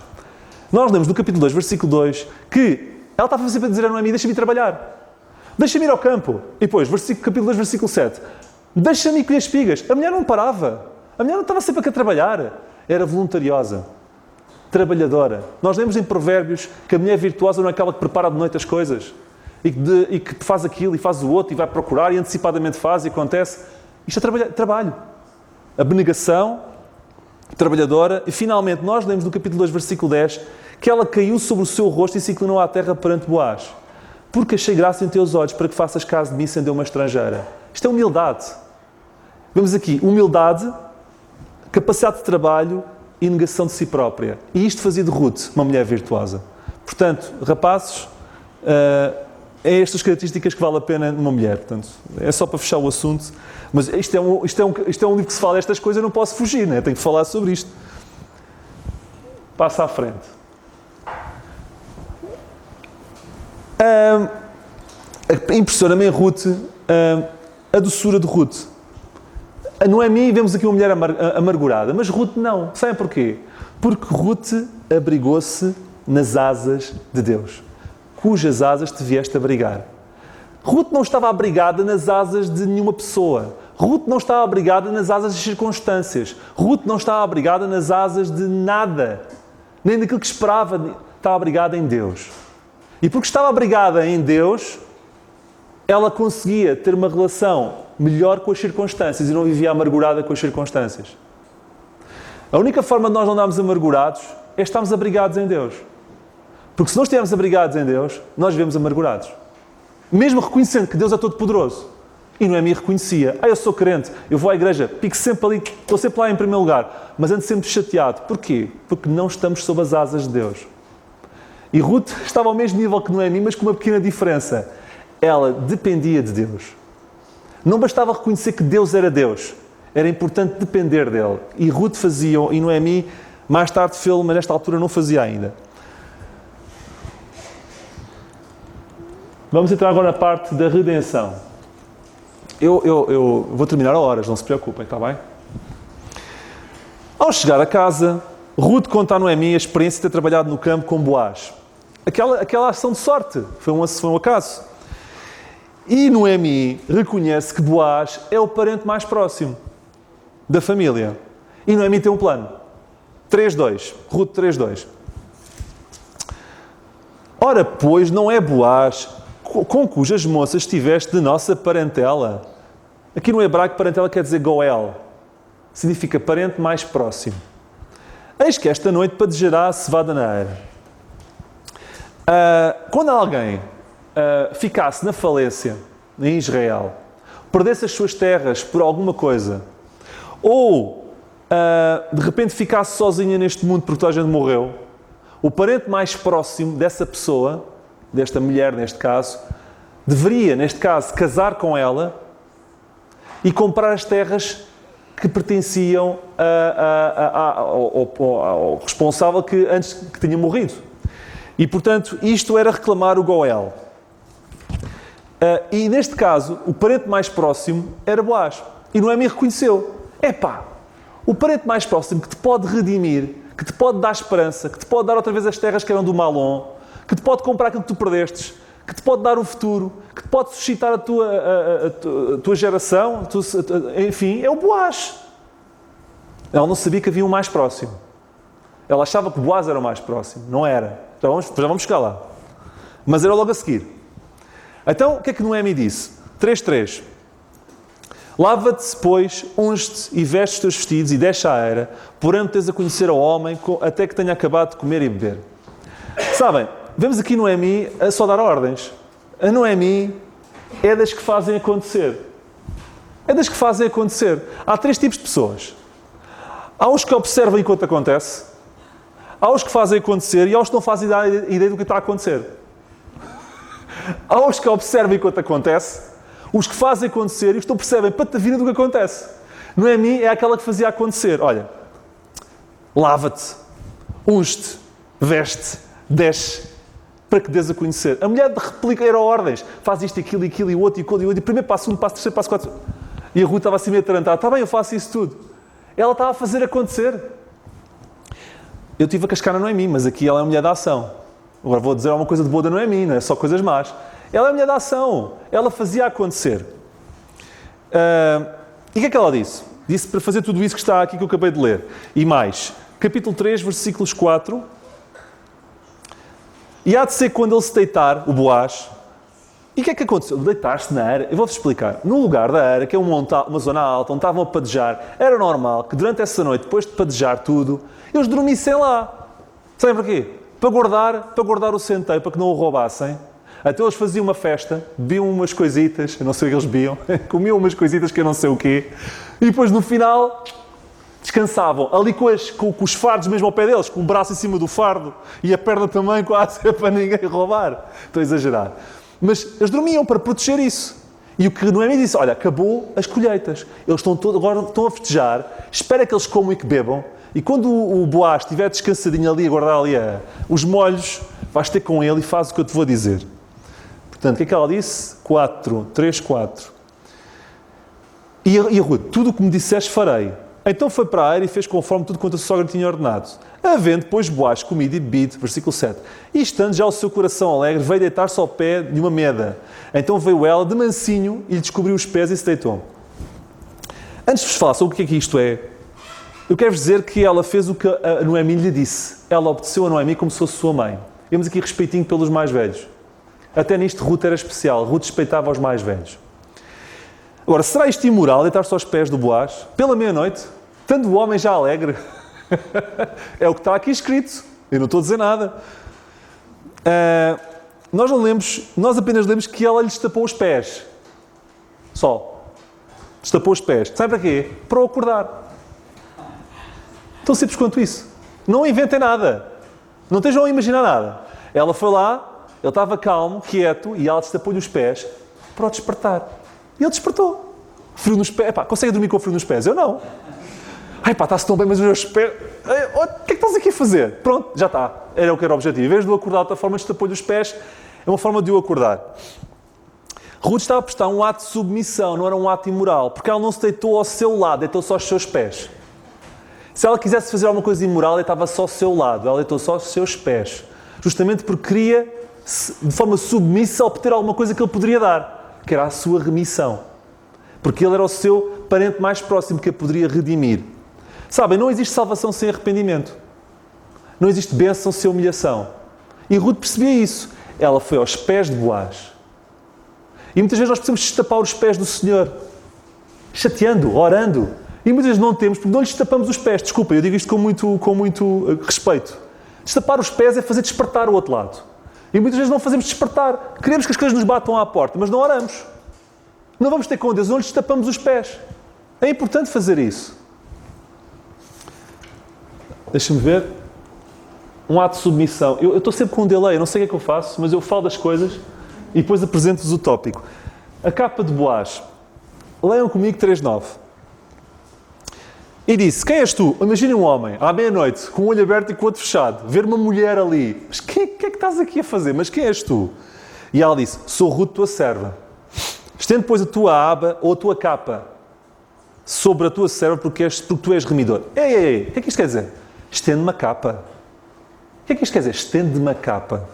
Nós lemos no capítulo 2, versículo 2, que ela estava sempre a dizer a Noemi, deixa-me ir trabalhar. Deixa-me ir ao campo. E depois, capítulo 2, versículo 7. Deixa-me ir colher espigas. A mulher não parava. A mulher não estava sempre a trabalhar. Era voluntariosa. Trabalhadora. Nós lemos em Provérbios que a mulher virtuosa não é aquela que prepara de noite as coisas. E que faz aquilo e faz o outro e vai procurar e antecipadamente faz e acontece. Isto é trabalho. Abnegação, trabalhadora. E finalmente nós lemos no capítulo 2, versículo 10, que ela caiu sobre o seu rosto e se inclinou à terra perante Boaz. Porque achei graça em teus olhos para que faças caso de mim sendo eu uma estrangeira. Isto é humildade. Vemos aqui humildade, capacidade de trabalho e negação de si própria. E isto fazia de Ruth uma mulher virtuosa. Portanto, rapazes, é estas características que vale a pena numa mulher. Portanto, é só para fechar o assunto. Mas isto é um livro que se fala destas coisas, eu não posso fugir, né? Tenho que falar sobre isto. Passa à frente. Impressiona-me em Ruth a doçura de Ruth. A Noemi, vemos aqui uma mulher amargurada, mas Ruth não. Sabem porquê? Porque Ruth abrigou-se nas asas de Deus, cujas asas te vieste abrigar. Ruth não estava abrigada nas asas de nenhuma pessoa. Ruth não estava abrigada nas asas das circunstâncias. Ruth não estava abrigada nas asas de nada, nem daquilo que esperava. Estava abrigada em Deus. E porque estava abrigada em Deus, ela conseguia ter uma relação melhor com as circunstâncias e não vivia amargurada com as circunstâncias. A única forma de nós não andarmos amargurados é estarmos abrigados em Deus. Porque se não estivermos abrigados em Deus, nós vivemos amargurados. Mesmo reconhecendo que Deus é todo poderoso. E Noemi reconhecia. Eu sou crente, eu vou à igreja, pico sempre ali, estou sempre lá em primeiro lugar, mas ando sempre chateado. Porquê? Porque não estamos sob as asas de Deus. E Ruth estava ao mesmo nível que Noemi, mas com uma pequena diferença. Ela dependia de Deus. Não bastava reconhecer que Deus era Deus. Era importante depender dele. E Ruth fazia, e Noemi mais tarde fez, mas nesta altura não fazia ainda. Vamos entrar agora na parte da redenção. Eu vou terminar a horas, não se preocupem, está bem? Ao chegar a casa, Ruth conta a Noemi a experiência de ter trabalhado no campo com Boaz. Aquela ação de sorte, foi um acaso. E Noemi reconhece que Boaz é o parente mais próximo da família. E Noemi tem um plano. 3:2. Ruth 3:2. Ora, pois, não é Boaz com cujas moças estiveste de nossa parentela. Aqui no hebraico, parentela quer dizer goel. Significa parente mais próximo. Eis que esta noite padejará a cevada na eira. Quando alguém ficasse na falência em Israel, perdesse as suas terras por alguma coisa, ou de repente ficasse sozinha neste mundo porque toda a gente morreu, o parente mais próximo dessa pessoa, desta mulher neste caso, deveria, neste caso, casar com ela e comprar as terras que pertenciam ao responsável que antes que tinha morrido. E, portanto, isto era reclamar o Goel. E, neste caso, o parente mais próximo era Boaz. E Noemi reconheceu. O parente mais próximo que te pode redimir, que te pode dar esperança, que te pode dar outra vez as terras que eram do Malom, que te pode comprar aquilo que tu perdestes, que te pode dar um futuro, que te pode suscitar a tua geração, enfim, é o Boaz. Ela não sabia que havia um mais próximo. Ela achava que Boaz era o mais próximo. Não era. Já vamos chegar lá. Mas era logo a seguir. Então, o que é que Noemi disse? 3:3. Lava-te, pois, unge-te e veste os teus vestidos e deixa a era, porém não tens a conhecer ao homem até que tenha acabado de comer e beber. Sabem, vemos aqui Noemi a só dar ordens. A Noemi é das que fazem acontecer. É das que fazem acontecer. Há 3 tipos de pessoas. Há os que observam enquanto acontece, há os que fazem acontecer e há os que não fazem ideia do que está a acontecer. Há os que observam enquanto acontece, os que fazem acontecer e os que não percebem patavina do que acontece. Noemi é aquela que fazia acontecer. Olha, lava-te, unge-te, veste, desce, para que dês a conhecer. A mulher de replica era ordens. Faz isto, aquilo e outro, e primeiro passo, segundo passo, terceiro passo, quarto. E a Ruth estava assim meio atarantada. Está bem, eu faço isso tudo. Ela estava a fazer acontecer. Eu estive a cascar na Noemi, mas aqui ela é uma mulher da ação. Agora vou dizer alguma coisa de boa da Noemi, não é só coisas más. Ela é uma mulher da ação. Ela fazia acontecer. E o que é que ela disse? Disse para fazer tudo isso que está aqui que eu acabei de ler. E mais. Capítulo 3, versículos 4. E há de ser quando ele se deitar, o Boaz. E o que é que aconteceu? Deitar-se na era. Eu vou-vos explicar. No lugar da era, que é uma zona alta, onde estavam a padejar, era normal que durante essa noite, depois de padejar tudo, eles dormissem lá. Sabem porquê? Para guardar o centeio, para que não o roubassem. Até eles faziam uma festa, bebiam umas coisitas, eu não sei o que eles bebiam, comiam umas coisitas que eu não sei o quê, e depois no final descansavam, ali com os fardos mesmo ao pé deles, com o braço em cima do fardo e a perna também quase para ninguém roubar. Estou a exagerar. Mas eles dormiam para proteger isso. E o que Noemi disse, olha, acabou as colheitas. Eles agora estão a festejar, espera que eles comam e que bebam, e quando o Boaz estiver descansadinho ali, a guardar ali os molhos, vais ter com ele e faz o que eu te vou dizer. Portanto, o que é que ela disse? 3, 4. E a Ruth, tudo o que me disseste farei. Então foi para a era e fez conforme tudo quanto a sua sogra tinha ordenado. Havendo, pois, Boaz comido e bebido, versículo 7. E estando já o seu coração alegre, veio deitar-se ao pé de uma meda. Então veio ela de mansinho e lhe descobriu os pés e se deitou. Antes de vos falar sobre o que é que isto é, eu quero-vos dizer que ela fez o que a Noemi lhe disse. Ela obedeceu a Noemi como se fosse sua mãe. Temos aqui respeitinho pelos mais velhos. Até nisto Ruth era especial. Ruth respeitava os mais velhos. Agora, será isto imoral deitar-se aos pés do Boaz? Pela meia-noite? Tanto o homem já alegre? É o que está aqui escrito. Eu não estou a dizer nada. Nós apenas lemos que ela lhe destapou os pés. Só. Destapou os pés. Sabe para quê? Para o acordar. Tão simples quanto isso. Não inventem nada. Não estejam a imaginar nada. Ela foi lá, ele estava calmo, quieto, e ela destapou-lhe os pés para o despertar. E ele despertou. Frio nos pés. Epá, consegue dormir com frio nos pés? Eu não. Ai pá, está-se tão bem, mas os meus pés... O que é que estás aqui a fazer? Pronto, já está. Era o que era o objetivo. Em vez de o acordar de outra forma, destapou-lhe os pés. É uma forma de o acordar. Ruth estava a prestar um ato de submissão, não era um ato imoral, porque ela não se deitou ao seu lado, deitou-se aos seus pés. Se ela quisesse fazer alguma coisa imoral, deitava só ao seu lado, ela deitou só aos seus pés. Justamente porque queria, de forma submissa, obter alguma coisa que ele poderia dar, que era a sua remissão. Porque ele era o seu parente mais próximo que a poderia redimir. Sabem, não existe salvação sem arrependimento. Não existe bênção sem humilhação. E Ruth percebia isso. Ela foi aos pés de Boaz. E muitas vezes nós precisamos destapar os pés do Senhor. Chateando, orando. E muitas vezes não temos, porque não lhes destapamos os pés. Desculpa, eu digo isto com muito respeito. Destapar os pés é fazer despertar o outro lado. E muitas vezes não fazemos despertar. Queremos que as coisas nos batam à porta, mas não oramos. Não vamos ter com Deus, não lhes destapamos os pés. É importante fazer isso. Deixa-me ver. Um ato de submissão. Eu estou sempre com um delay, eu não sei o que é que eu faço, mas eu falo das coisas e depois apresento-vos o tópico. A capa de Boaz. Leiam comigo 3:9. E disse, quem és tu? Imaginem um homem, à meia-noite, com o olho aberto e com o outro fechado, ver uma mulher ali. Mas o que é que estás aqui a fazer? Mas quem és tu? E ela disse, sou Ruth, tua serva. Estende, pois, a tua aba ou a tua capa sobre a tua serva, porque tu és remidor. Ei, o que é que isto quer dizer? Estende-me a capa. O que é que isto quer dizer? Estende-me a capa.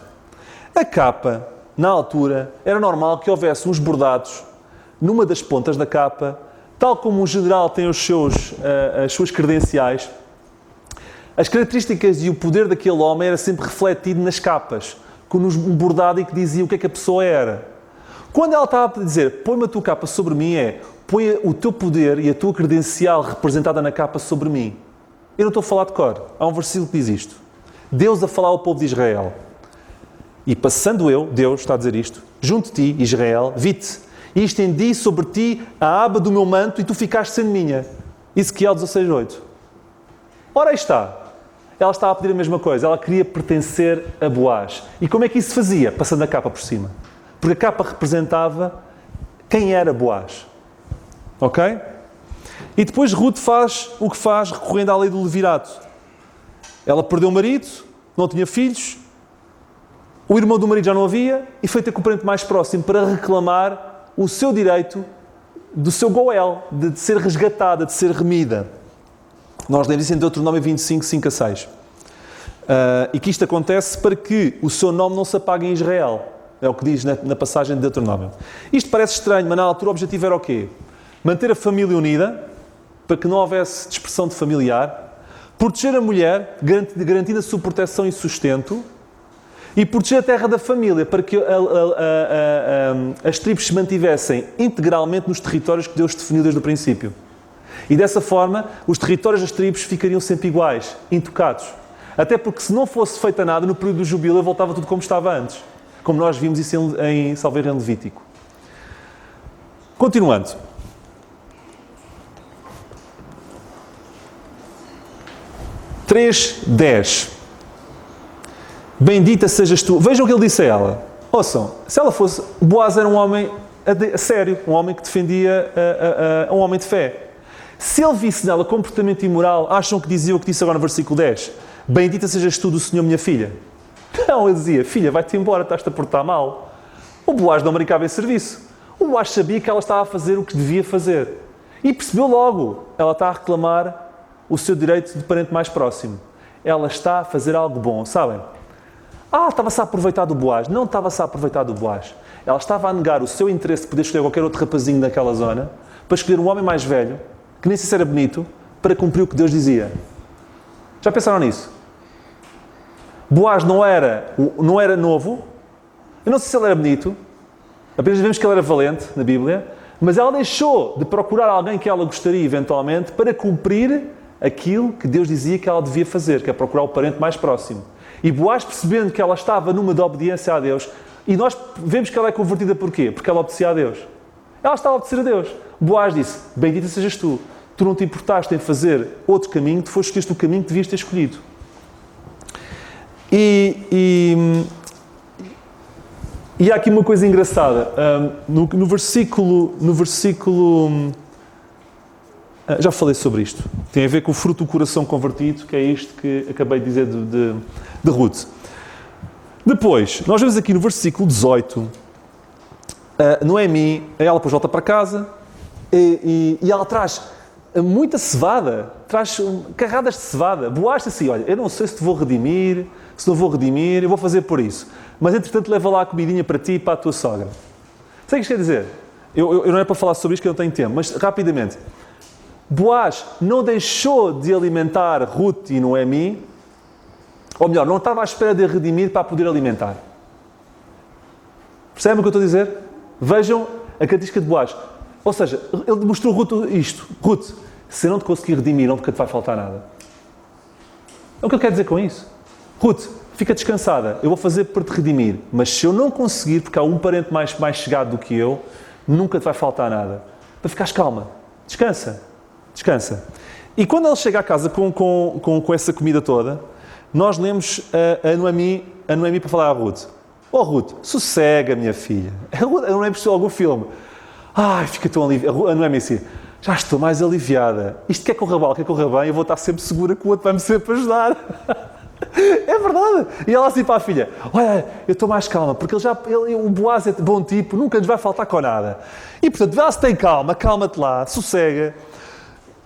A capa, na altura, era normal que houvesse uns bordados numa das pontas da capa. Tal como o general tem as suas credenciais, As características e o poder daquele homem era sempre refletido nas capas, com um bordado e que dizia o que é que a pessoa era. Quando ela estava a dizer, põe-me a tua capa sobre mim, põe o teu poder e a tua credencial representada na capa sobre mim. Eu não estou a falar de cor. Há um versículo que diz isto. Deus a falar ao povo de Israel. E passando eu, Deus está a dizer isto, junto de ti, Israel, vi-te, e estendi sobre ti a aba do meu manto e tu ficaste sendo minha. Ezequiel 16:8. Ora aí está. Ela estava a pedir a mesma coisa. Ela queria pertencer a Boaz. E como é que isso se fazia? Passando a capa por cima. Porque a capa representava quem era Boaz. Ok? E depois Ruth faz o que faz recorrendo à lei do levirato. Ela perdeu o marido, não tinha filhos, o irmão do marido já não havia e foi ter com o parente mais próximo para reclamar o seu direito do seu Goel, de ser resgatada, de ser remida. Nós lemos isso em Deuteronômio 25, 5-6. E que isto acontece para que o seu nome não se apague em Israel. É o que diz na passagem de Deuteronômio. Isto parece estranho, mas na altura o objetivo era o quê? Manter a família unida, para que não houvesse dispersão de familiar, proteger a mulher, garantindo a sua proteção e sustento, e proteger a terra da família, para que as tribos se mantivessem integralmente nos territórios que Deus definiu desde o princípio. E dessa forma, os territórios das tribos ficariam sempre iguais, intocados. Até porque se não fosse feita nada, no período do jubileu voltava tudo como estava antes. Como nós vimos isso em Salveiro em Levítico. Continuando. (3, 10) Bendita sejas tu. Vejam o que ele disse a ela. Ouçam, se ela fosse... Boaz era um homem a sério, um homem que defendia um homem de fé. Se ele visse nela comportamento imoral, acham que dizia o que disse agora no versículo 10? Bendita sejas tu do Senhor, minha filha. Não, ele dizia, filha, vai-te embora, estás-te a portar mal. O Boaz não brincava em serviço. O Boaz sabia que ela estava a fazer o que devia fazer. E percebeu logo, ela está a reclamar o seu direito de parente mais próximo. Ela está a fazer algo bom, sabem? Estava-se a aproveitar do Boaz. Não estava-se a aproveitar do Boaz. Ela estava a negar o seu interesse de poder escolher qualquer outro rapazinho daquela zona para escolher um homem mais velho, que nem sei se era bonito, para cumprir o que Deus dizia. Já pensaram nisso? Boaz não era novo. Eu não sei se ele era bonito. Apenas vemos que ele era valente na Bíblia. Mas ela deixou de procurar alguém que ela gostaria eventualmente para cumprir aquilo que Deus dizia que ela devia fazer, que é procurar o parente mais próximo. E Boaz, percebendo que ela estava numa de obediência a Deus, e nós vemos que ela é convertida porquê? Porque ela obedecia a Deus. Ela estava a obedecer a Deus. Boaz disse, bendita sejas tu. Tu não te importaste em fazer outro caminho, tu foste escolheste o caminho que devias ter escolhido. E há aqui uma coisa engraçada. No versículo já falei sobre isto. Tem a ver com o fruto do coração convertido, que é isto que acabei de dizer de Ruth. Depois, nós vemos aqui no versículo 18, Noemi, ela depois volta para casa e ela traz muita cevada, traz carradas de cevada. Boaz assim, olha, eu não sei se te vou redimir, se não vou redimir, eu vou fazer por isso. Mas, entretanto, leva lá a comidinha para ti e para a tua sogra. Sabe o que isto quer dizer? Eu não é para falar sobre isto que eu não tenho tempo, mas rapidamente. Boaz não deixou de alimentar Ruth e Noemi, ou melhor, não estava à espera de redimir para poder alimentar. Percebem o que eu estou a dizer? Vejam a característica de Boaz. Ou seja, ele mostrou Ruth isto. Ruth, se eu não te conseguir redimir, nunca te vai faltar nada. É o que ele quer dizer com isso. Ruth, fica descansada, eu vou fazer para te redimir, mas se eu não conseguir, porque há um parente mais chegado do que eu, nunca te vai faltar nada. Para ficares calma, descansa. E quando ele chega à casa com essa comida toda, nós lemos a Noemi para falar à Ruth. Oh Ruth, sossega, minha filha. A Noemi percebeu algum filme. Ai, fica tão aliviada. A Noemi assim, já estou mais aliviada. Isto quer correr mal, quer correr bem, eu vou estar sempre segura que o outro vai-me sempre ajudar. É verdade. E ela assim para a filha, olha, eu estou mais calma, porque o Boaz é bom tipo, nunca nos vai faltar com nada. E portanto, vê lá se tem calma, calma-te lá, sossega.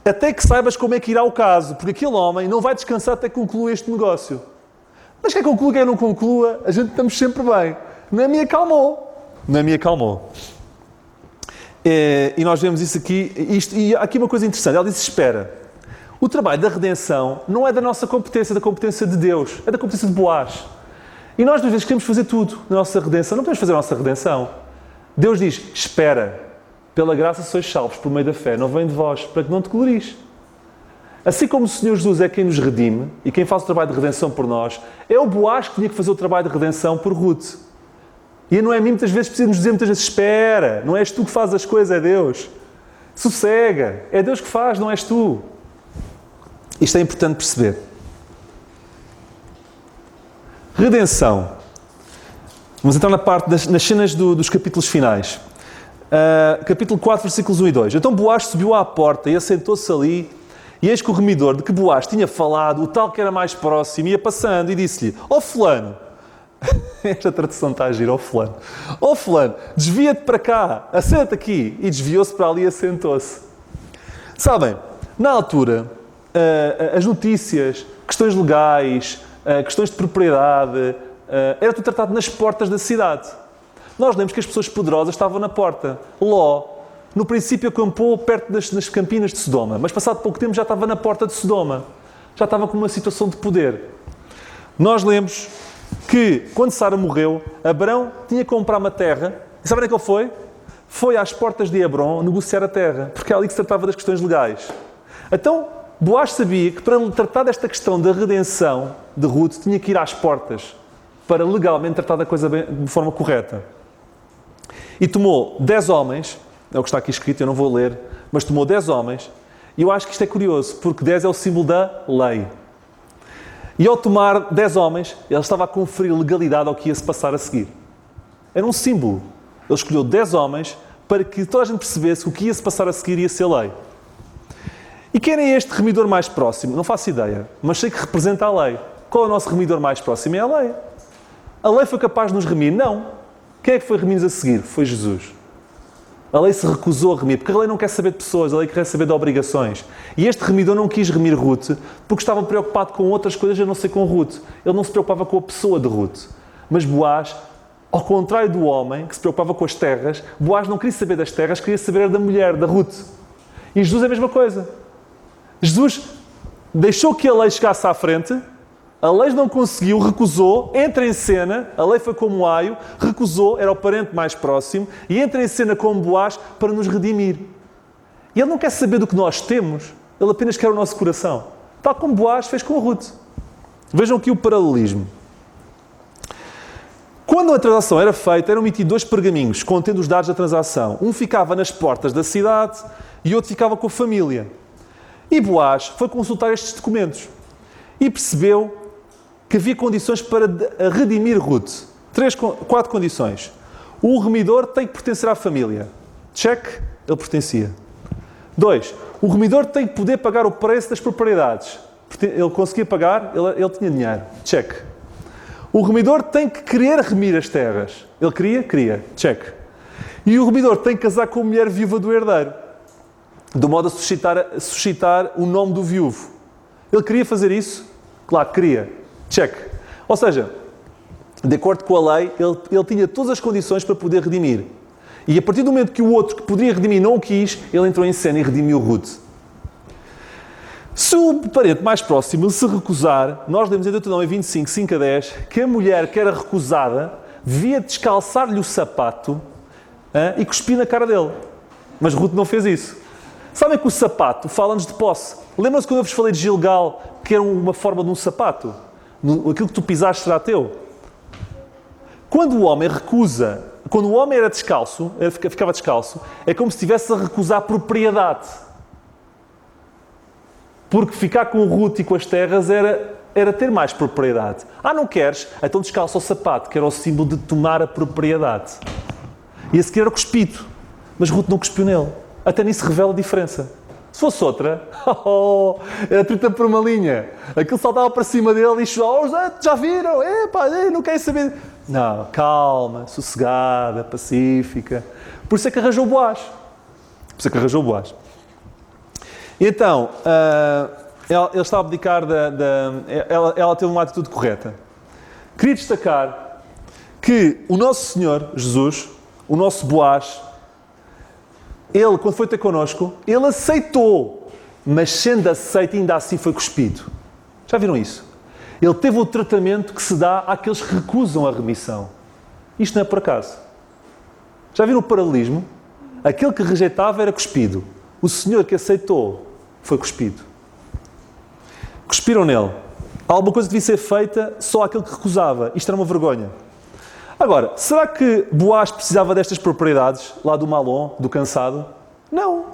Até que saibas como é que irá o caso, porque aquele homem não vai descansar até que conclua este negócio. Mas quer conclua, quer não conclua, a gente estamos sempre bem. Noemi acalmou. E nós vemos isso aqui, e há aqui uma coisa interessante, ela disse espera. O trabalho da redenção não é da nossa competência, é da competência de Deus, é da competência de Boaz. E nós, às vezes, queremos fazer tudo na nossa redenção. Não podemos fazer a nossa redenção. Deus diz, espera, pela graça sois salvos por meio da fé, não vem de vós, para que não te glories. Assim como o Senhor Jesus é quem nos redime e quem faz o trabalho de redenção por nós, é o Boaz que tinha que fazer o trabalho de redenção por Ruth. E não é a mim, muitas vezes, precisamos dizer muitas vezes, espera, não és tu que fazes as coisas, é Deus. Sossega, é Deus que faz, não és tu. Isto é importante perceber. Redenção. Vamos entrar na parte nas cenas dos capítulos finais. Capítulo 4, versículos 1 e 2. Então Boaz subiu à porta e assentou-se ali, e eis que o remidor de que Boaz tinha falado, o tal que era mais próximo, ia passando e disse-lhe, ó fulano, esta tradução está a giro, ó fulano, desvia-te para cá, assenta aqui. E desviou-se para ali e assentou-se. Sabem, na altura, as notícias, questões legais, questões de propriedade, era tudo tratado nas portas da cidade. Nós lemos que as pessoas poderosas estavam na porta. Ló, no princípio, acampou perto das campinas de Sodoma, mas passado pouco tempo já estava na porta de Sodoma. Já estava com uma situação de poder. Nós lemos que, quando Sara morreu, Abrão tinha que comprar uma terra. E sabem onde é que ele foi? Foi às portas de Hebrom negociar a terra, porque é ali que se tratava das questões legais. Então, Boaz sabia que para tratar desta questão da redenção de Ruth, tinha que ir às portas para legalmente tratar da coisa de forma correta. E tomou 10 homens, é o que está aqui escrito, eu não vou ler, mas tomou 10 homens, e eu acho que isto é curioso, porque 10 é o símbolo da lei. E ao tomar 10 homens, ele estava a conferir legalidade ao que ia se passar a seguir. Era um símbolo. Ele escolheu 10 homens para que toda a gente percebesse que o que ia se passar a seguir ia ser lei. E quem é este remidor mais próximo? Não faço ideia, mas sei que representa a lei. Qual é o nosso remidor mais próximo? É a lei. A lei foi capaz de nos remir? Não. Quem é que foi remir-nos a seguir? Foi Jesus. A lei se recusou a remir, porque a lei não quer saber de pessoas, a lei quer saber de obrigações. E este remidor não quis remir Ruth, porque estava preocupado com outras coisas, a não ser com Ruth. Ele não se preocupava com a pessoa de Ruth. Mas Boaz, ao contrário do homem, que se preocupava com as terras, Boaz não queria saber das terras, queria saber da mulher, da Ruth. E Jesus é a mesma coisa. Jesus deixou que a lei chegasse à frente, a lei não conseguiu, recusou, entra em cena, a lei foi como aio, recusou, era o parente mais próximo, e entra em cena como Boaz para nos redimir. E ele não quer saber do que nós temos, ele apenas quer o nosso coração. Tal como Boaz fez com a Ruth. Vejam aqui o paralelismo. Quando a transação era feita, eram emitidos 2 pergaminhos contendo os dados da transação. Um ficava nas portas da cidade e outro ficava com a família. E Boaz foi consultar estes documentos e percebeu que havia condições para redimir Ruth. 4 condições. O remidor tem que pertencer à família. Check, ele pertencia. 2. O remidor tem que poder pagar o preço das propriedades. Ele conseguia pagar, ele tinha dinheiro. Check. O remidor tem que querer remir as terras. Ele queria? Queria. Check. E o remidor tem que casar com a mulher viúva do herdeiro, de modo a suscitar o nome do viúvo. Ele queria fazer isso? Claro que queria. Check. Ou seja, de acordo com a lei, ele tinha todas as condições para poder redimir. E a partir do momento que o outro que poderia redimir não o quis, ele entrou em cena e redimiu Ruth. Se o parente mais próximo se recusar, nós lemos em Deuteronômio 25, 5 a 10, que a mulher que era recusada devia descalçar-lhe o sapato e cuspir na cara dele. Mas Ruth não fez isso. Sabem que o sapato fala-nos de posse. Lembram-se quando eu vos falei de Gilgal, que era uma forma de um sapato? Aquilo que tu pisaste será teu. Quando o homem recusa, quando o homem era descalço, ficava descalço, é como se estivesse a recusar propriedade. Porque ficar com Ruth e com as terras era ter mais propriedade. Não queres? Então descalça o sapato, que era o símbolo de tomar a propriedade. E a seguir era cuspido. Mas Ruth não cuspiu nele. Até nisso revela a diferença. Se fosse outra, era 30 por uma linha. Aquilo saltava para cima dele e já viram? Não querem saber. Não, calma, sossegada, pacífica. Por isso é que arranjou Boaz. Então, ele está a abdicar ela teve uma atitude correta. Queria destacar que o nosso Senhor, Jesus, o nosso Boaz, ele, quando foi ter connosco, ele aceitou mas sendo aceito, ainda assim foi cuspido. Já viram isso? Ele teve o tratamento que se dá àqueles que recusam a remissão. Isto não é por acaso. Já viram o paralelismo? Aquele que rejeitava era cuspido. O Senhor que aceitou foi cuspido. Cuspiram nele. Alguma coisa devia ser feita só àquele que recusava. Isto era uma vergonha. Agora, será que Boaz precisava destas propriedades, lá do Malom, do cansado? Não.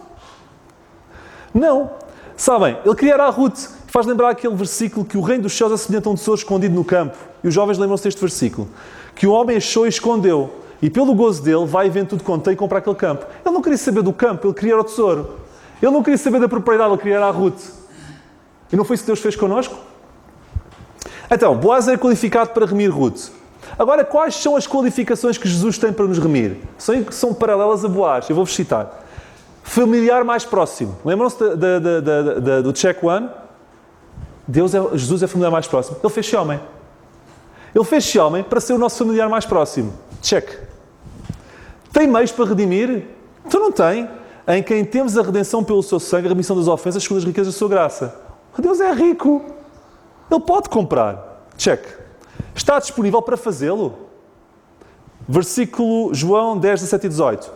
Não. Sabem, ele queria a Ruth. Faz lembrar aquele versículo que o reino dos céus é semelhante a um tesouro escondido no campo. E os jovens lembram-se deste versículo. Que o homem achou e escondeu. E pelo gozo dele, vai e vende tudo quanto tem e compra aquele campo. Ele não queria saber do campo, ele queria o tesouro. Ele não queria saber da propriedade, ele queria a Ruth. E não foi isso que Deus fez connosco? Então, Boaz era qualificado para remir Ruth. Agora, quais são as qualificações que Jesus tem para nos remir? São paralelas a Boaz. Eu vou-vos citar. Familiar mais próximo. Lembram-se do check one? Jesus é familiar mais próximo. Ele fez-se homem. Ele fez-se homem para ser o nosso familiar mais próximo. Check. Tem meios para redimir? Então não tem. Em quem temos a redenção pelo seu sangue, a remissão das ofensas, segundo as riquezas da sua graça. Deus é rico. Ele pode comprar. Check. Está disponível para fazê-lo? Versículo João 10, 17 e 18.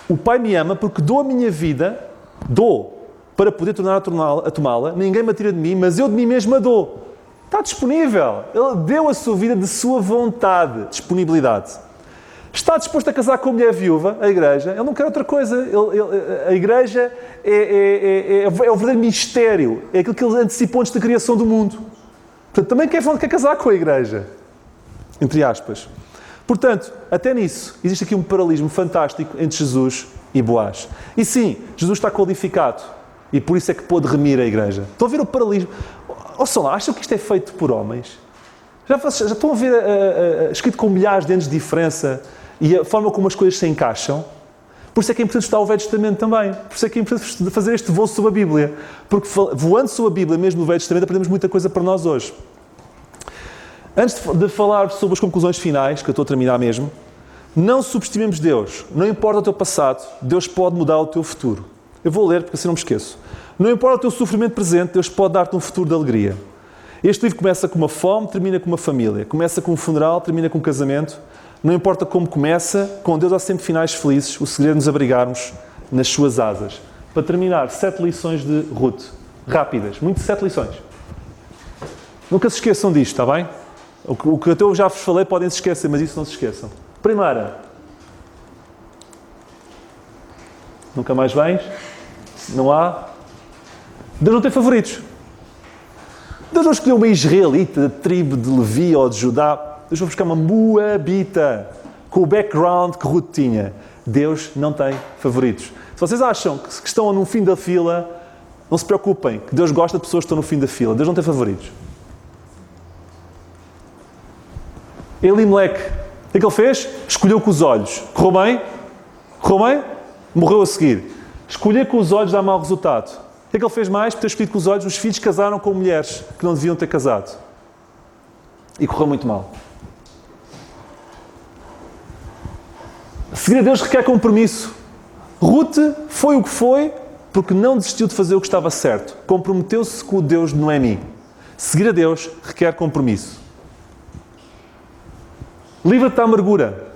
O Pai me ama porque dou a minha vida, dou, para poder tornar a tomá-la. Ninguém me tira de mim, mas eu de mim mesmo a dou. Está disponível. Ele deu a sua vida de sua vontade. Disponibilidade. Está disposto a casar com a mulher viúva, a igreja. Ele não quer outra coisa. A igreja é o verdadeiro mistério. É aquilo que ele antecipou antes da criação do mundo. Portanto, também quer casar com a igreja. Entre aspas. Portanto, até nisso, existe aqui um paralelismo fantástico entre Jesus e Boaz. E sim, Jesus está qualificado. E por isso é que pôde remir a igreja. Estão a ver o paralelismo? Ouçam lá, acham que isto é feito por homens? Já estão a ver escrito com milhares de anos de diferença e a forma como as coisas se encaixam? Por isso é que é importante estudar o Velho Testamento também. Por isso é que é importante fazer este voo sobre a Bíblia. Porque voando sobre a Bíblia, mesmo no Velho Testamento, aprendemos muita coisa para nós hoje. Antes de falar sobre as conclusões finais, que eu estou a terminar mesmo, não subestimemos Deus. Não importa o teu passado, Deus pode mudar o teu futuro. Eu vou ler porque assim não me esqueço. Não importa o teu sofrimento presente, Deus pode dar-te um futuro de alegria. Este livro começa com uma fome, termina com uma família. Começa com um funeral, termina com um casamento. Não importa como começa, com Deus há sempre finais felizes. O segredo é nos abrigarmos nas suas asas. Para terminar, 7 lições de Ruth. Rápidas. 7 lições. Nunca se esqueçam disto, está bem? O que eu já vos falei podem se esquecer, mas isso não se esqueçam. Primeira. Nunca mais vens? Não há? Deus não tem favoritos. Deus não escolheu uma israelita da tribo de Levi ou de Judá. Deus vai buscar uma moabita com o background que Ruth tinha. Deus não tem favoritos. Se vocês acham que estão no fim da fila, não se preocupem, que Deus gosta de pessoas que estão no fim da fila. Deus não tem favoritos. Elimelec, o que ele fez? Escolheu com os olhos. Correu bem? Correu bem? Morreu a seguir. Escolher com os olhos dá mau resultado. O que ele fez mais? Por ter escolhido com os olhos, os filhos casaram com mulheres que não deviam ter casado. E correu muito mal. Seguir a Deus requer compromisso. Ruth foi o que foi porque não desistiu de fazer o que estava certo. Comprometeu-se com o Deus de Noemi. Seguir a Deus requer compromisso. Livra-te da amargura.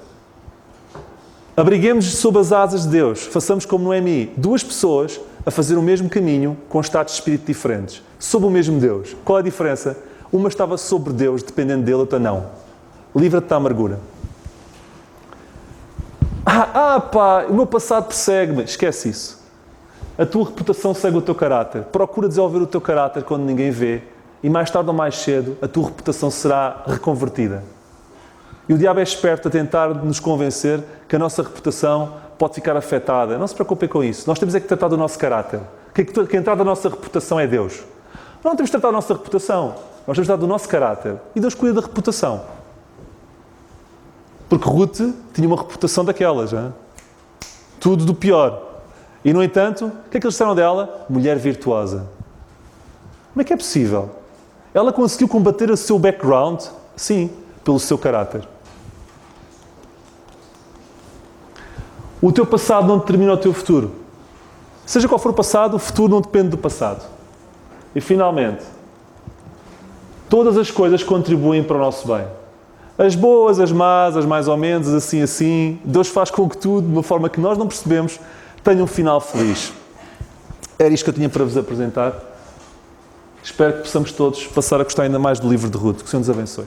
Abriguemos-nos sob as asas de Deus. Façamos como Noemi. 2 pessoas a fazer o mesmo caminho com estados de espírito diferentes. Sob o mesmo Deus. Qual é a diferença? Uma estava sobre Deus, dependendo dele, outra não. Livra-te da amargura. Pá, o meu passado persegue-me. Esquece isso. A tua reputação segue o teu caráter. Procura desenvolver o teu caráter quando ninguém vê. E mais tarde ou mais cedo, a tua reputação será reconvertida. E o diabo é esperto a tentar nos convencer que a nossa reputação pode ficar afetada. Não se preocupem com isso. Nós temos é que tratar do nosso caráter. Quem trata da nossa reputação é Deus. Nós não temos de tratar da nossa reputação. Nós temos de tratar do nosso caráter. E Deus cuida da reputação. Porque Ruth tinha uma reputação daquelas. Hein? Tudo do pior. E, no entanto, o que é que eles disseram dela? Mulher virtuosa. Como é que é possível? Ela conseguiu combater o seu background, sim, pelo seu caráter. O teu passado não determina o teu futuro. Seja qual for o passado, o futuro não depende do passado. E finalmente, todas as coisas contribuem para o nosso bem. As boas, as más, as mais ou menos, assim. Deus faz com que tudo, de uma forma que nós não percebemos, tenha um final feliz. Era isto que eu tinha para vos apresentar. Espero que possamos todos passar a gostar ainda mais do livro de Ruth. Que o Senhor nos abençoe.